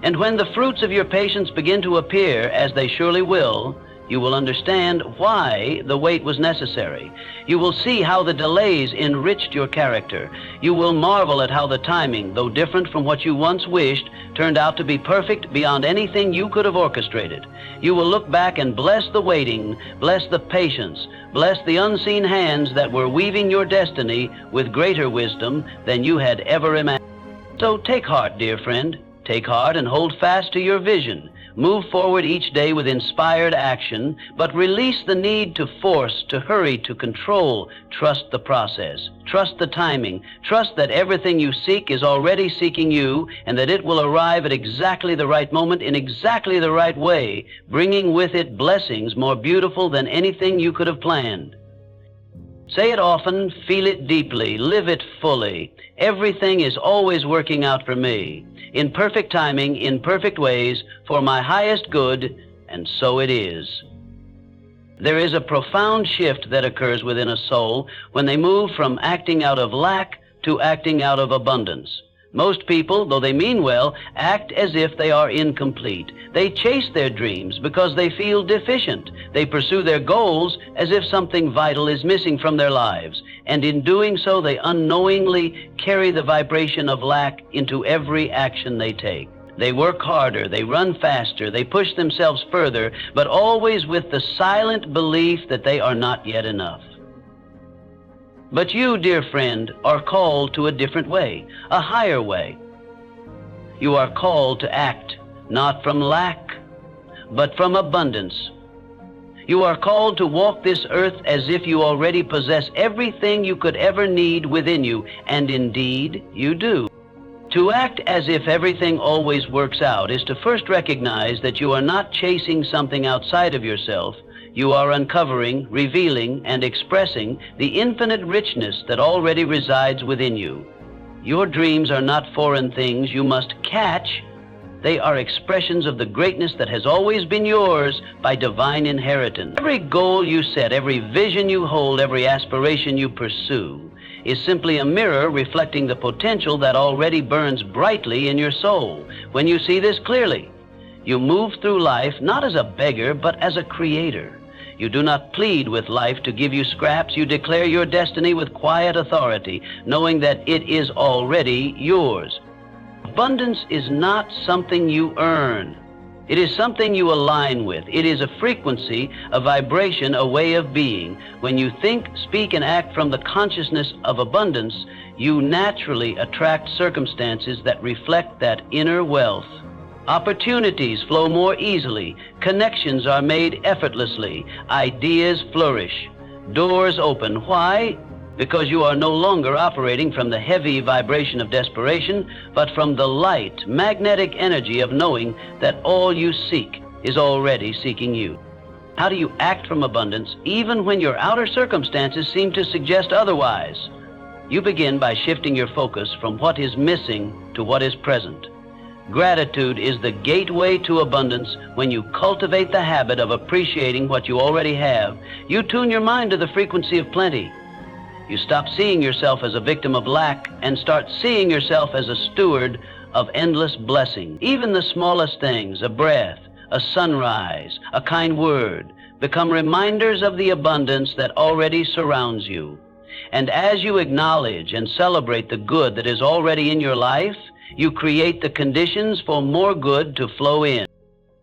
And when the fruits of your patience begin to appear, as they surely will, you will understand why the wait was necessary. You will see how the delays enriched your character. You will marvel at how the timing, though different from what you once wished, turned out to be perfect beyond anything you could have orchestrated. You will look back and bless the waiting, bless the patience, bless the unseen hands that were weaving your destiny with greater wisdom than you had ever imagined. So take heart, dear friend. Take heart and hold fast to your vision. Move forward each day with inspired action, but release the need to force, to hurry, to control. Trust the process. Trust the timing. Trust that everything you seek is already seeking you, and that it will arrive at exactly the right moment in exactly the right way, bringing with it blessings more beautiful than anything you could have planned. Say it often, feel it deeply, live it fully. Everything is always working out for me, in perfect timing, in perfect ways, for my highest good, and so it is. There is a profound shift that occurs within a soul when they move from acting out of lack to acting out of abundance. Most people, though they mean well, act as if they are incomplete. They chase their dreams because they feel deficient. They pursue their goals as if something vital is missing from their lives. And in doing so, they unknowingly carry the vibration of lack into every action they take. They work harder, they run faster, they push themselves further, but always with the silent belief that they are not yet enough. But you, dear friend, are called to a different way, a higher way. You are called to act, not from lack, but from abundance. You are called to walk this earth as if you already possess everything you could ever need within you, and indeed you do. To act as if everything always works out is to first recognize that you are not chasing something outside of yourself. You are uncovering, revealing, and expressing the infinite richness that already resides within you. Your dreams are not foreign things you must catch. They are expressions of the greatness that has always been yours by divine inheritance. Every goal you set, every vision you hold, every aspiration you pursue is simply a mirror reflecting the potential that already burns brightly in your soul. When you see this clearly, you move through life not as a beggar, but as a creator. You do not plead with life to give you scraps. You declare your destiny with quiet authority, knowing that it is already yours. Abundance is not something you earn. It is something you align with. It is a frequency, a vibration, a way of being. When you think, speak, and act from the consciousness of abundance, you naturally attract circumstances that reflect that inner wealth. Opportunities flow more easily. Connections are made effortlessly. Ideas flourish. Doors open. Why? Because you are no longer operating from the heavy vibration of desperation, but from the light, magnetic energy of knowing that all you seek is already seeking you. How do you act from abundance even when your outer circumstances seem to suggest otherwise? You begin by shifting your focus from what is missing to what is present. Gratitude is the gateway to abundance. When you cultivate the habit of appreciating what you already have, you tune your mind to the frequency of plenty. You stop seeing yourself as a victim of lack and start seeing yourself as a steward of endless blessing. Even the smallest things, a breath, a sunrise, a kind word, become reminders of the abundance that already surrounds you. And as you acknowledge and celebrate the good that is already in your life, you create the conditions for more good to flow in.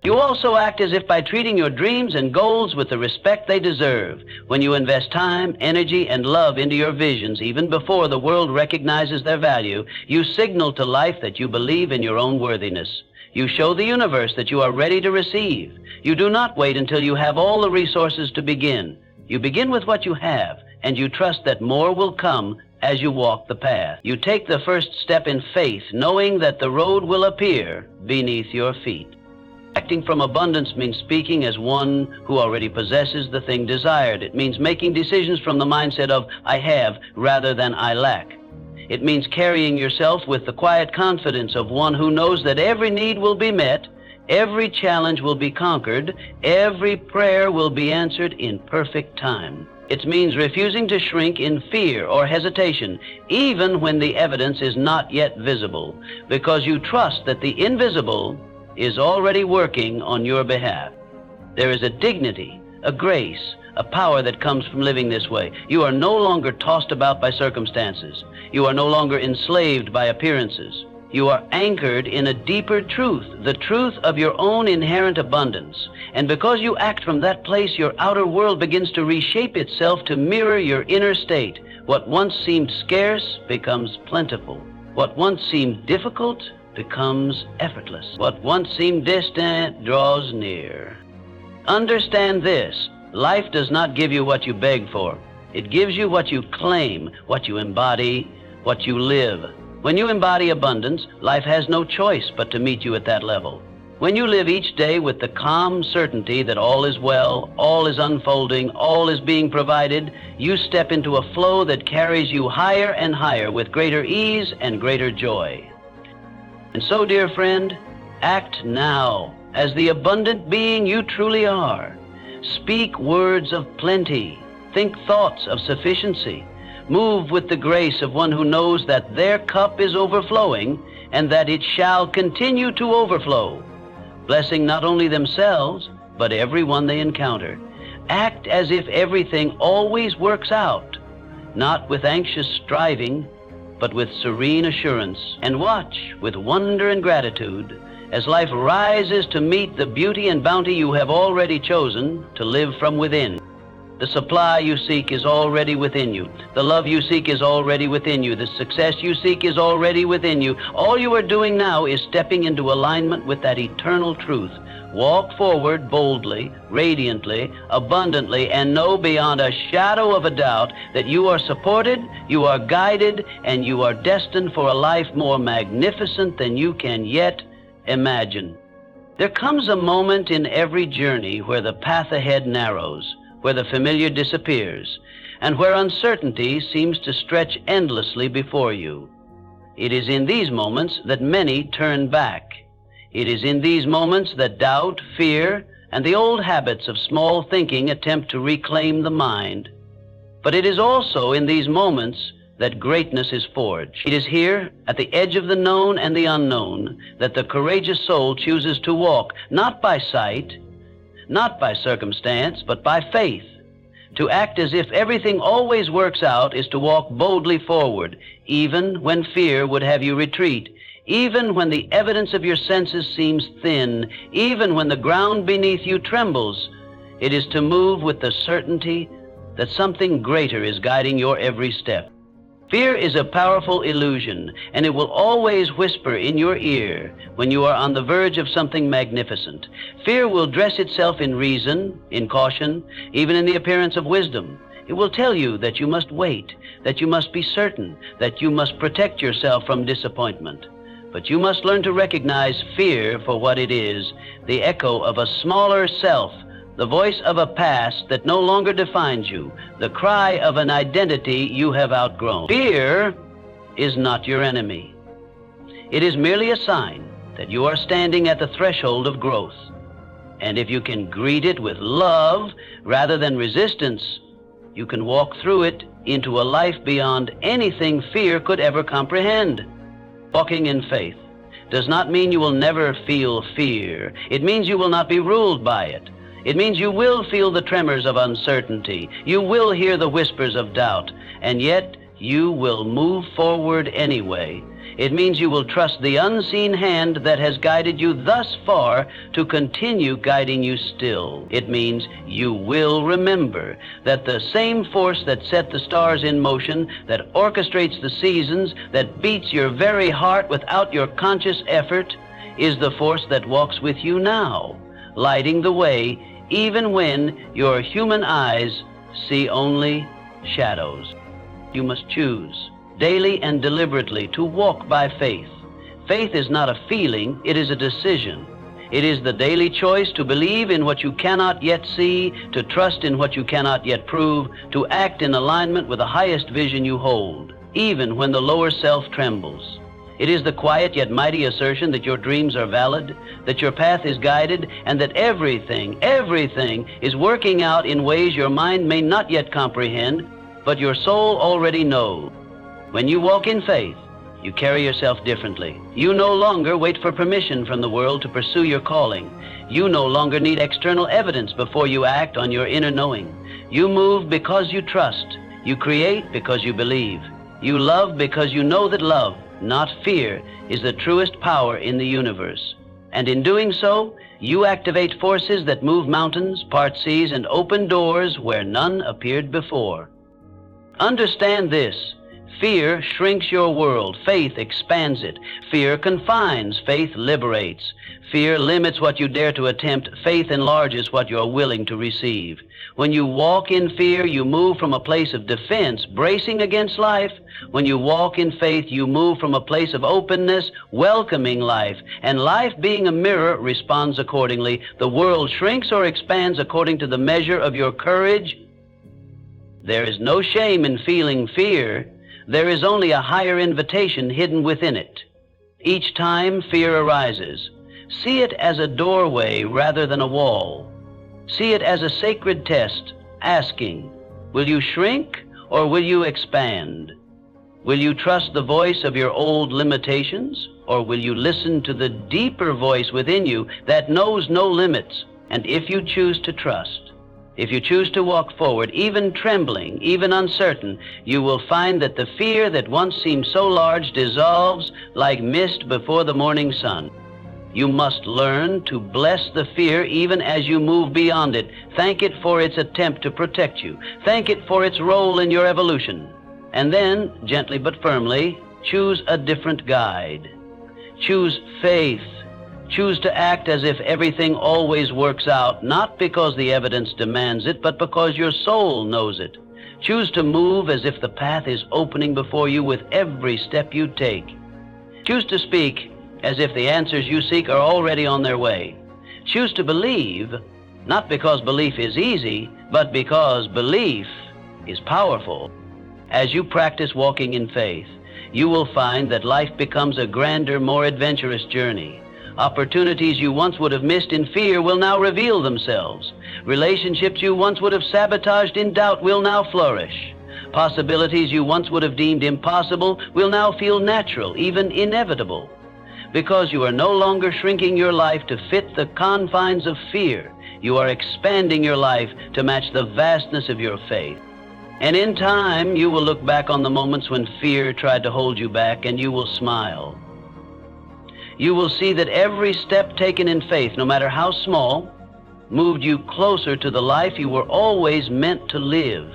You also act as if by treating your dreams and goals with the respect they deserve. When you invest time, energy, and love into your visions, even before the world recognizes their value, you signal to life that you believe in your own worthiness. You show the universe that you are ready to receive. You do not wait until you have all the resources to begin. You begin with what you have, and you trust that more will come as you walk the path. You take the first step in faith, knowing that the road will appear beneath your feet. Acting from abundance means speaking as one who already possesses the thing desired. It means making decisions from the mindset of I have rather than I lack. It means carrying yourself with the quiet confidence of one who knows that every need will be met, every challenge will be conquered, every prayer will be answered in perfect time. It means refusing to shrink in fear or hesitation, even when the evidence is not yet visible, because you trust that the invisible is already working on your behalf. There is a dignity, a grace, a power that comes from living this way. You are no longer tossed about by circumstances. You are no longer enslaved by appearances. You are anchored in a deeper truth, the truth of your own inherent abundance. And because you act from that place, your outer world begins to reshape itself to mirror your inner state. What once seemed scarce becomes plentiful. What once seemed difficult becomes effortless. What once seemed distant draws near. Understand this: life does not give you what you beg for. It gives you what you claim, what you embody, what you live. When you embody abundance, life has no choice but to meet you at that level. When you live each day with the calm certainty that all is well, all is unfolding, all is being provided, you step into a flow that carries you higher and higher with greater ease and greater joy. And so, dear friend, act now as the abundant being you truly are. Speak words of plenty. Think thoughts of sufficiency. Move with the grace of one who knows that their cup is overflowing and that it shall continue to overflow, blessing not only themselves, but everyone they encounter. Act as if everything always works out, not with anxious striving, but with serene assurance, and watch with wonder and gratitude as life rises to meet the beauty and bounty you have already chosen to live from within. The supply you seek is already within you. The love you seek is already within you. The success you seek is already within you. All you are doing now is stepping into alignment with that eternal truth. Walk forward boldly, radiantly, abundantly, and know beyond a shadow of a doubt that you are supported, you are guided, and you are destined for a life more magnificent than you can yet imagine. There comes a moment in every journey where the path ahead narrows, where the familiar disappears, and where uncertainty seems to stretch endlessly before you. It is in these moments that many turn back. It is in these moments that doubt, fear, and the old habits of small thinking attempt to reclaim the mind. But it is also in these moments that greatness is forged. It is here, at the edge of the known and the unknown, that the courageous soul chooses to walk, not by sight, not by circumstance, but by faith. To act as if everything always works out is to walk boldly forward, even when fear would have you retreat, even when the evidence of your senses seems thin, even when the ground beneath you trembles. It is to move with the certainty that something greater is guiding your every step. Fear is a powerful illusion, and it will always whisper in your ear when you are on the verge of something magnificent. Fear will dress itself in reason, in caution, even in the appearance of wisdom. It will tell you that you must wait, that you must be certain, that you must protect yourself from disappointment. But you must learn to recognize fear for what it is, the echo of a smaller self, the voice of a past that no longer defines you, the cry of an identity you have outgrown. Fear is not your enemy. It is merely a sign that you are standing at the threshold of growth. And if you can greet it with love rather than resistance, you can walk through it into a life beyond anything fear could ever comprehend. Walking in faith does not mean you will never feel fear. It means you will not be ruled by it. It means you will feel the tremors of uncertainty. You will hear the whispers of doubt, and yet you will move forward anyway. It means you will trust the unseen hand that has guided you thus far to continue guiding you still. It means you will remember that the same force that set the stars in motion, that orchestrates the seasons, that beats your very heart without your conscious effort, is the force that walks with you now, lighting the way even when your human eyes see only shadows. You must choose daily and deliberately to walk by faith. Faith is not a feeling, it is a decision. It is the daily choice to believe in what you cannot yet see, to trust in what you cannot yet prove, to act in alignment with the highest vision you hold, even when the lower self trembles. It is the quiet yet mighty assertion that your dreams are valid, that your path is guided, and that everything is working out in ways your mind may not yet comprehend, but your soul already knows. When you walk in faith, you carry yourself differently. You no longer wait for permission from the world to pursue your calling. You no longer need external evidence before you act on your inner knowing. You move because you trust. You create because you believe. You love because you know that love, not fear, is the truest power in the universe. And in doing so, you activate forces that move mountains, part seas, and open doors where none appeared before. Understand this. Fear shrinks your world. Faith expands it. Fear confines. Faith liberates. Fear limits what you dare to attempt. Faith enlarges what you're willing to receive. When you walk in fear, you move from a place of defense, bracing against life. When you walk in faith, you move from a place of openness, welcoming life. And life, being a mirror, responds accordingly. The world shrinks or expands according to the measure of your courage. There is no shame in feeling fear. There is only a higher invitation hidden within it. Each time fear arises, see it as a doorway rather than a wall. See it as a sacred test, asking, will you shrink or will you expand? Will you trust the voice of your old limitations, or will you listen to the deeper voice within you that knows no limits? And if you choose to trust, if you choose to walk forward, even trembling, even uncertain, you will find that the fear that once seemed so large dissolves like mist before the morning sun. You must learn to bless the fear even as you move beyond it. Thank it for its attempt to protect you. Thank it for its role in your evolution. And then, gently but firmly, choose a different guide. Choose faith. Choose to act as if everything always works out, not because the evidence demands it, but because your soul knows it. Choose to move as if the path is opening before you with every step you take. Choose to speak as if the answers you seek are already on their way. Choose to believe, not because belief is easy, but because belief is powerful. As you practice walking in faith, you will find that life becomes a grander, more adventurous journey. Opportunities you once would have missed in fear will now reveal themselves. Relationships you once would have sabotaged in doubt will now flourish. Possibilities you once would have deemed impossible will now feel natural, even inevitable. Because you are no longer shrinking your life to fit the confines of fear, you are expanding your life to match the vastness of your faith. And in time, you will look back on the moments when fear tried to hold you back, and you will smile. You will see that every step taken in faith, no matter how small, moved you closer to the life you were always meant to live.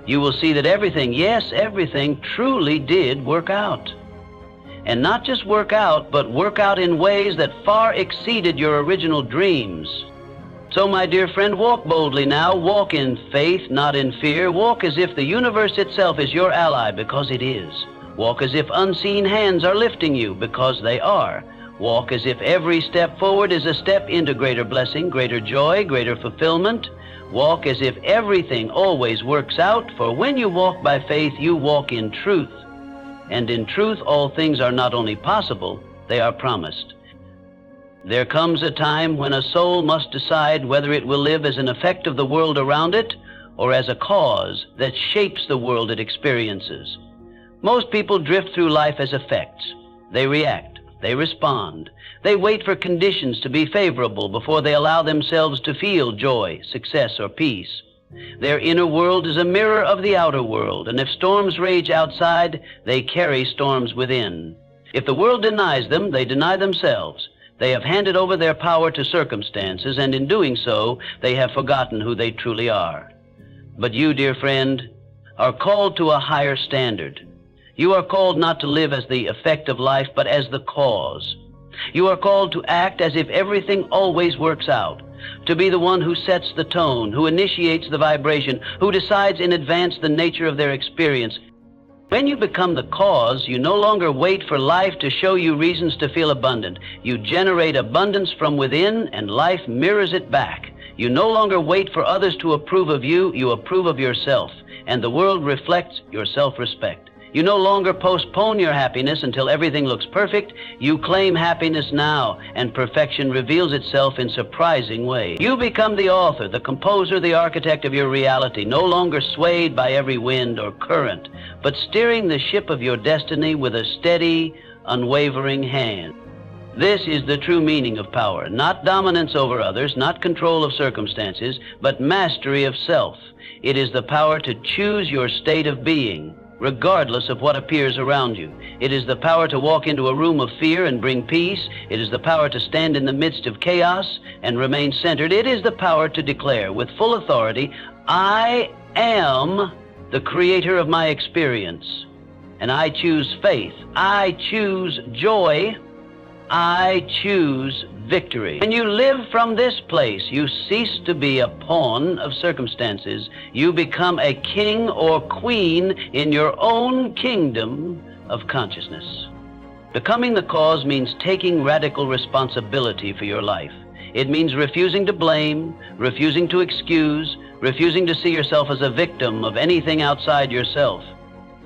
You will see that everything, yes, everything, truly did work out. And not just work out, but work out in ways that far exceeded your original dreams. So, my dear friend, walk boldly now. Walk in faith, not in fear. Walk as if the universe itself is your ally, because it is. Walk as if unseen hands are lifting you, because they are. Walk as if every step forward is a step into greater blessing, greater joy, greater fulfillment. Walk as if everything always works out, for when you walk by faith, you walk in truth. And in truth, all things are not only possible, they are promised. There comes a time when a soul must decide whether it will live as an effect of the world around it or as a cause that shapes the world it experiences. Most people drift through life as effects. They react, they respond, they wait for conditions to be favorable before they allow themselves to feel joy, success, or peace. Their inner world is a mirror of the outer world, and if storms rage outside, they carry storms within. If the world denies them, they deny themselves. They have handed over their power to circumstances, and in doing so, they have forgotten who they truly are. But you, dear friend, are called to a higher standard. You are called not to live as the effect of life, but as the cause. You are called to act as if everything always works out, to be the one who sets the tone, who initiates the vibration, who decides in advance the nature of their experience. When you become the cause, you no longer wait for life to show you reasons to feel abundant. You generate abundance from within, and life mirrors it back. You no longer wait for others to approve of you, you approve of yourself, and the world reflects your self-respect. You no longer postpone your happiness until everything looks perfect. You claim happiness now, and perfection reveals itself in surprising ways. You become the author, the composer, the architect of your reality, no longer swayed by every wind or current, but steering the ship of your destiny with a steady, unwavering hand. This is the true meaning of power, not dominance over others, not control of circumstances, but mastery of self. It is the power to choose your state of being, regardless of what appears around you. It is the power to walk into a room of fear and bring peace. It is the power to stand in the midst of chaos and remain centered. It is the power to declare with full authority, I am the creator of my experience, and I choose faith. I choose joy. I choose victory. When you live from this place, you cease to be a pawn of circumstances. You become a king or queen in your own kingdom of consciousness. Becoming the cause means taking radical responsibility for your life. It means refusing to blame, refusing to excuse, refusing to see yourself as a victim of anything outside yourself.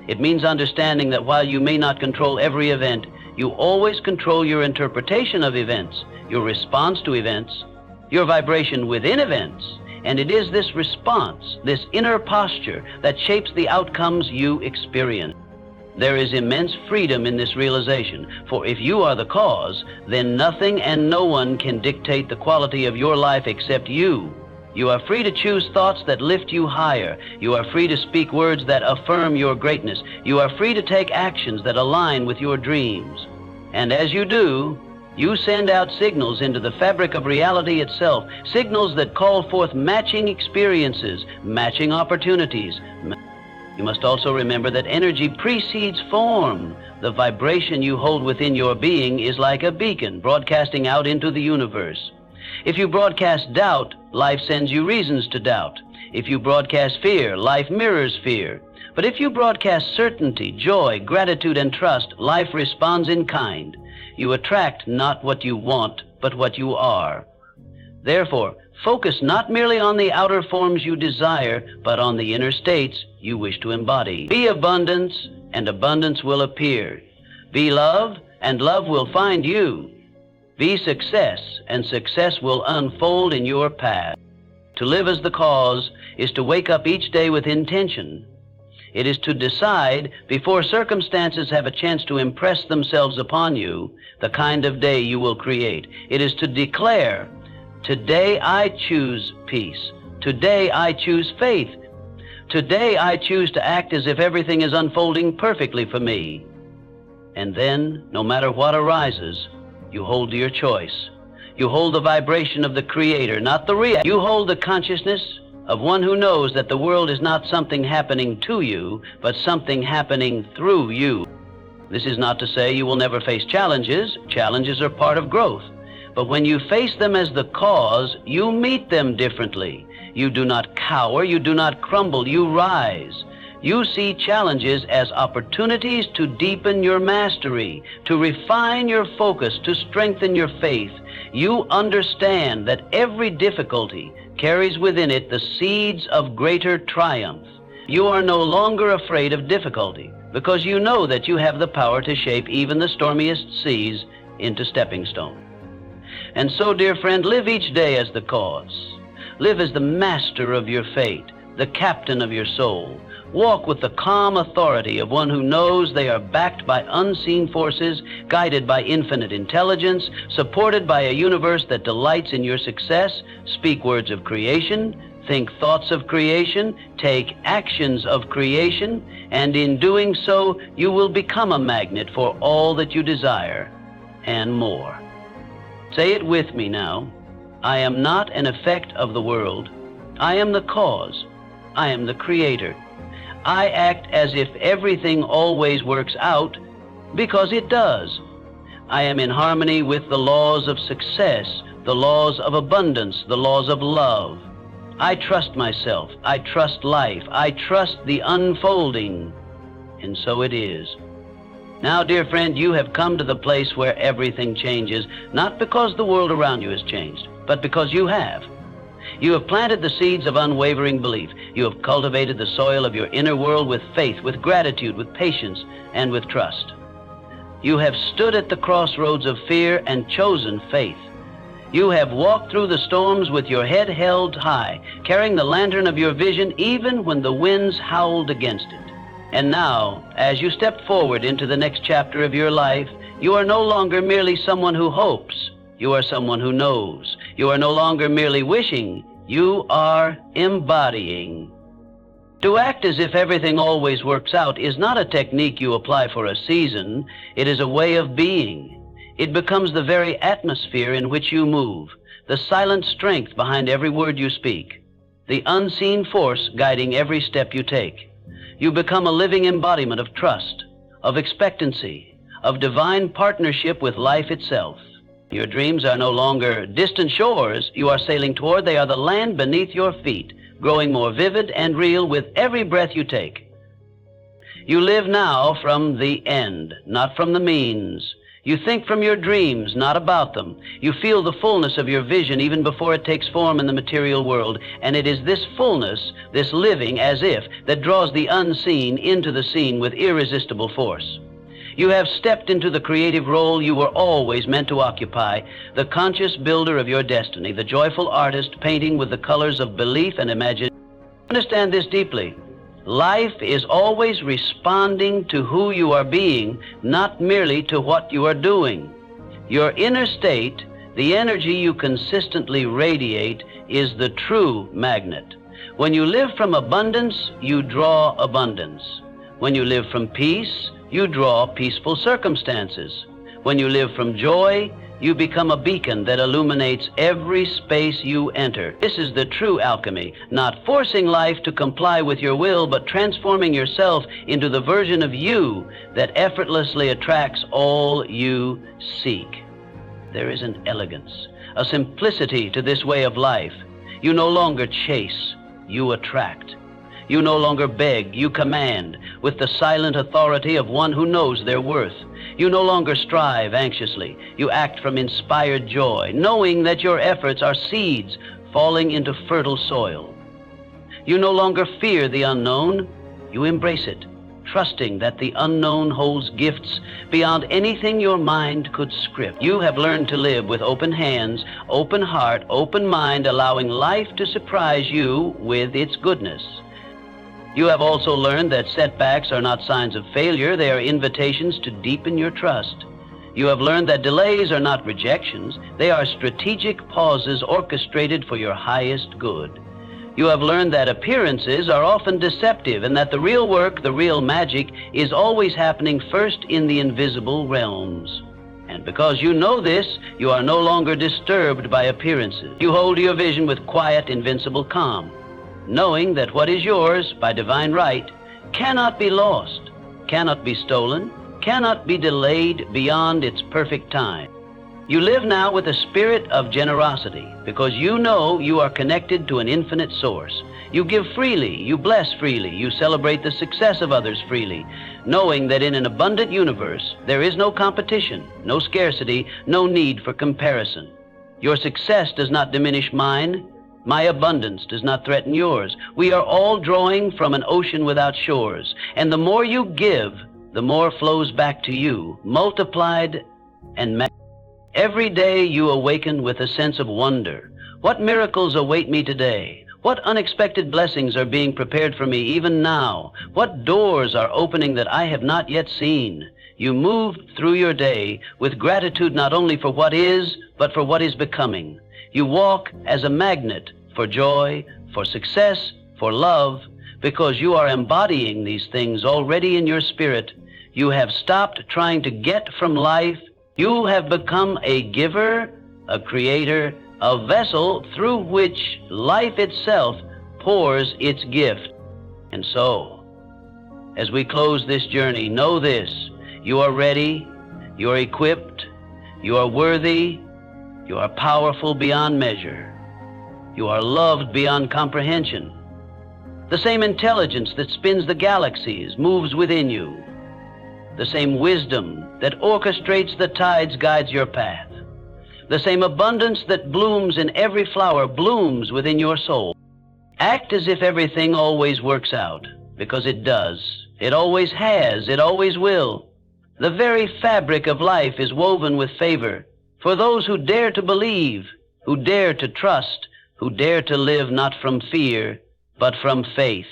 It means understanding that while you may not control every event, you always control your interpretation of events, your response to events, your vibration within events, and it is this response, this inner posture, that shapes the outcomes you experience. There is immense freedom in this realization, for if you are the cause, then nothing and no one can dictate the quality of your life except you. You are free to choose thoughts that lift you higher. You are free to speak words that affirm your greatness. You are free to take actions that align with your dreams. And as you do, you send out signals into the fabric of reality itself, signals that call forth matching experiences, matching opportunities. You must also remember that energy precedes form. The vibration you hold within your being is like a beacon broadcasting out into the universe. If you broadcast doubt, life sends you reasons to doubt. If you broadcast fear, life mirrors fear. But if you broadcast certainty, joy, gratitude, and trust, life responds in kind. You attract not what you want, but what you are. Therefore, focus not merely on the outer forms you desire, but on the inner states you wish to embody. Be abundance, and abundance will appear. Be love, and love will find you. Be success, and success will unfold in your path. To live as the cause is to wake up each day with intention. It is to decide, before circumstances have a chance to impress themselves upon you, the kind of day you will create. It is to declare, today I choose peace. Today I choose faith. Today I choose to act as if everything is unfolding perfectly for me. And then, no matter what arises, you hold to your choice. You hold the vibration of the Creator, not the reaction. You hold the consciousness of one who knows that the world is not something happening to you, but something happening through you. This is not to say you will never face challenges. Challenges are part of growth. But when you face them as the cause, you meet them differently. You do not cower, you do not crumble, you rise. You see challenges as opportunities to deepen your mastery, to refine your focus, to strengthen your faith. You understand that every difficulty carries within it the seeds of greater triumph. You are no longer afraid of difficulty because you know that you have the power to shape even the stormiest seas into stepping stones. And so, dear friend, live each day as the cause. Live as the master of your fate, the captain of your soul. Walk with the calm authority of one who knows they are backed by unseen forces, guided by infinite intelligence, supported by a universe that delights in your success. Speak words of creation, think thoughts of creation, take actions of creation, and in doing so, you will become a magnet for all that you desire and more. Say it with me now. I am not an effect of the world. I am the cause. I am the creator. I act as if everything always works out because it does. I am in harmony with the laws of success, the laws of abundance, the laws of love. I trust myself. I trust life. I trust the unfolding. And so it is. Now, dear friend, you have come to the place where everything changes, not because the world around you has changed, but because you have. You have planted the seeds of unwavering belief. You have cultivated the soil of your inner world with faith, with gratitude, with patience, and with trust. You have stood at the crossroads of fear and chosen faith. You have walked through the storms with your head held high, carrying the lantern of your vision even when the winds howled against it. And now, as you step forward into the next chapter of your life, you are no longer merely someone who hopes. You are someone who knows. You are no longer merely wishing. You are embodying. To act as if everything always works out is not a technique you apply for a season. It is a way of being. It becomes the very atmosphere in which you move, the silent strength behind every word you speak, the unseen force guiding every step you take. You become a living embodiment of trust, of expectancy, of divine partnership with life itself. Your dreams are no longer distant shores you are sailing toward. They are the land beneath your feet, growing more vivid and real with every breath you take. You live now from the end, not from the means. You think from your dreams, not about them. You feel the fullness of your vision even before it takes form in the material world. And it is this fullness, this living as if, that draws the unseen into the seen with irresistible force. You have stepped into the creative role you were always meant to occupy, the conscious builder of your destiny, the joyful artist painting with the colors of belief and imagination. Understand this deeply. Life is always responding to who you are being, not merely to what you are doing. Your inner state, the energy you consistently radiate, is the true magnet. When you live from abundance, you draw abundance. When you live from peace, you draw peaceful circumstances. When you live from joy, you become a beacon that illuminates every space you enter. This is the true alchemy, not forcing life to comply with your will, but transforming yourself into the version of you that effortlessly attracts all you seek. There is an elegance, a simplicity to this way of life. You no longer chase, you attract. You no longer beg, you command, with the silent authority of one who knows their worth. You no longer strive anxiously. You act from inspired joy, knowing that your efforts are seeds falling into fertile soil. You no longer fear the unknown. You embrace it, trusting that the unknown holds gifts beyond anything your mind could script. You have learned to live with open hands, open heart, open mind, allowing life to surprise you with its goodness. You have also learned that setbacks are not signs of failure. They are invitations to deepen your trust. You have learned that delays are not rejections. They are strategic pauses orchestrated for your highest good. You have learned that appearances are often deceptive and that the real work, the real magic, is always happening first in the invisible realms. And because you know this, you are no longer disturbed by appearances. You hold your vision with quiet, invincible calm, knowing that what is yours by divine right cannot be lost, cannot be stolen, cannot be delayed beyond its perfect time. You live now with a spirit of generosity because you know you are connected to an infinite source. You give freely, you bless freely, you celebrate the success of others freely, knowing that in an abundant universe there is no competition, no scarcity, no need for comparison. Your success does not diminish mine. My abundance does not threaten yours. We are all drawing from an ocean without shores, and the more you give, the more flows back to you, multiplied and magnified. Every day you awaken with a sense of wonder. What miracles await me today? What unexpected blessings are being prepared for me even now? What doors are opening that I have not yet seen? You move through your day with gratitude not only for what is, but for what is becoming. You walk as a magnet for joy, for success, for love, because you are embodying these things already in your spirit. You have stopped trying to get from life. You have become a giver, a creator, a vessel through which life itself pours its gift. And so, as we close this journey, know this: you are ready, you are equipped, you are worthy, you are powerful beyond measure, you are loved beyond comprehension. The same intelligence that spins the galaxies moves within you. The same wisdom that orchestrates the tides guides your path. The same abundance that blooms in every flower blooms within your soul. Act as if everything always works out, because it does. It always has. It always will. The very fabric of life is woven with favor for those who dare to believe, who dare to trust, who dare to live not from fear, but from faith.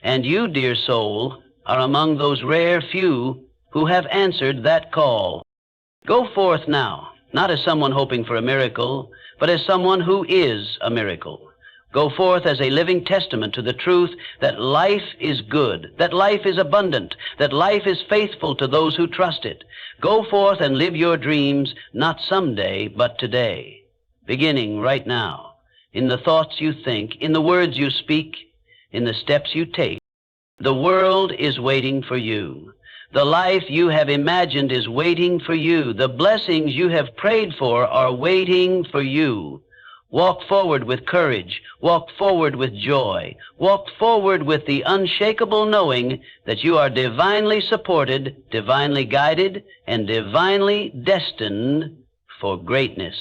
And you, dear soul, are among those rare few who have answered that call. Go forth now, not as someone hoping for a miracle, but as someone who is a miracle. Go forth as a living testament to the truth that life is good, that life is abundant, that life is faithful to those who trust it. Go forth and live your dreams, not someday, but today, beginning right now, in the thoughts you think, in the words you speak, in the steps you take. The world is waiting for you. The life you have imagined is waiting for you. The blessings you have prayed for are waiting for you. Walk forward with courage. Walk forward with joy. Walk forward with the unshakable knowing that you are divinely supported, divinely guided, and divinely destined for greatness.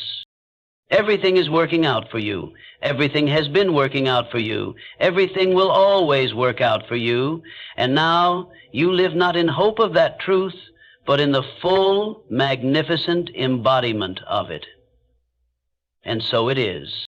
Everything is working out for you. Everything has been working out for you. Everything will always work out for you. And now you live not in hope of that truth, but in the full, magnificent embodiment of it. And so it is.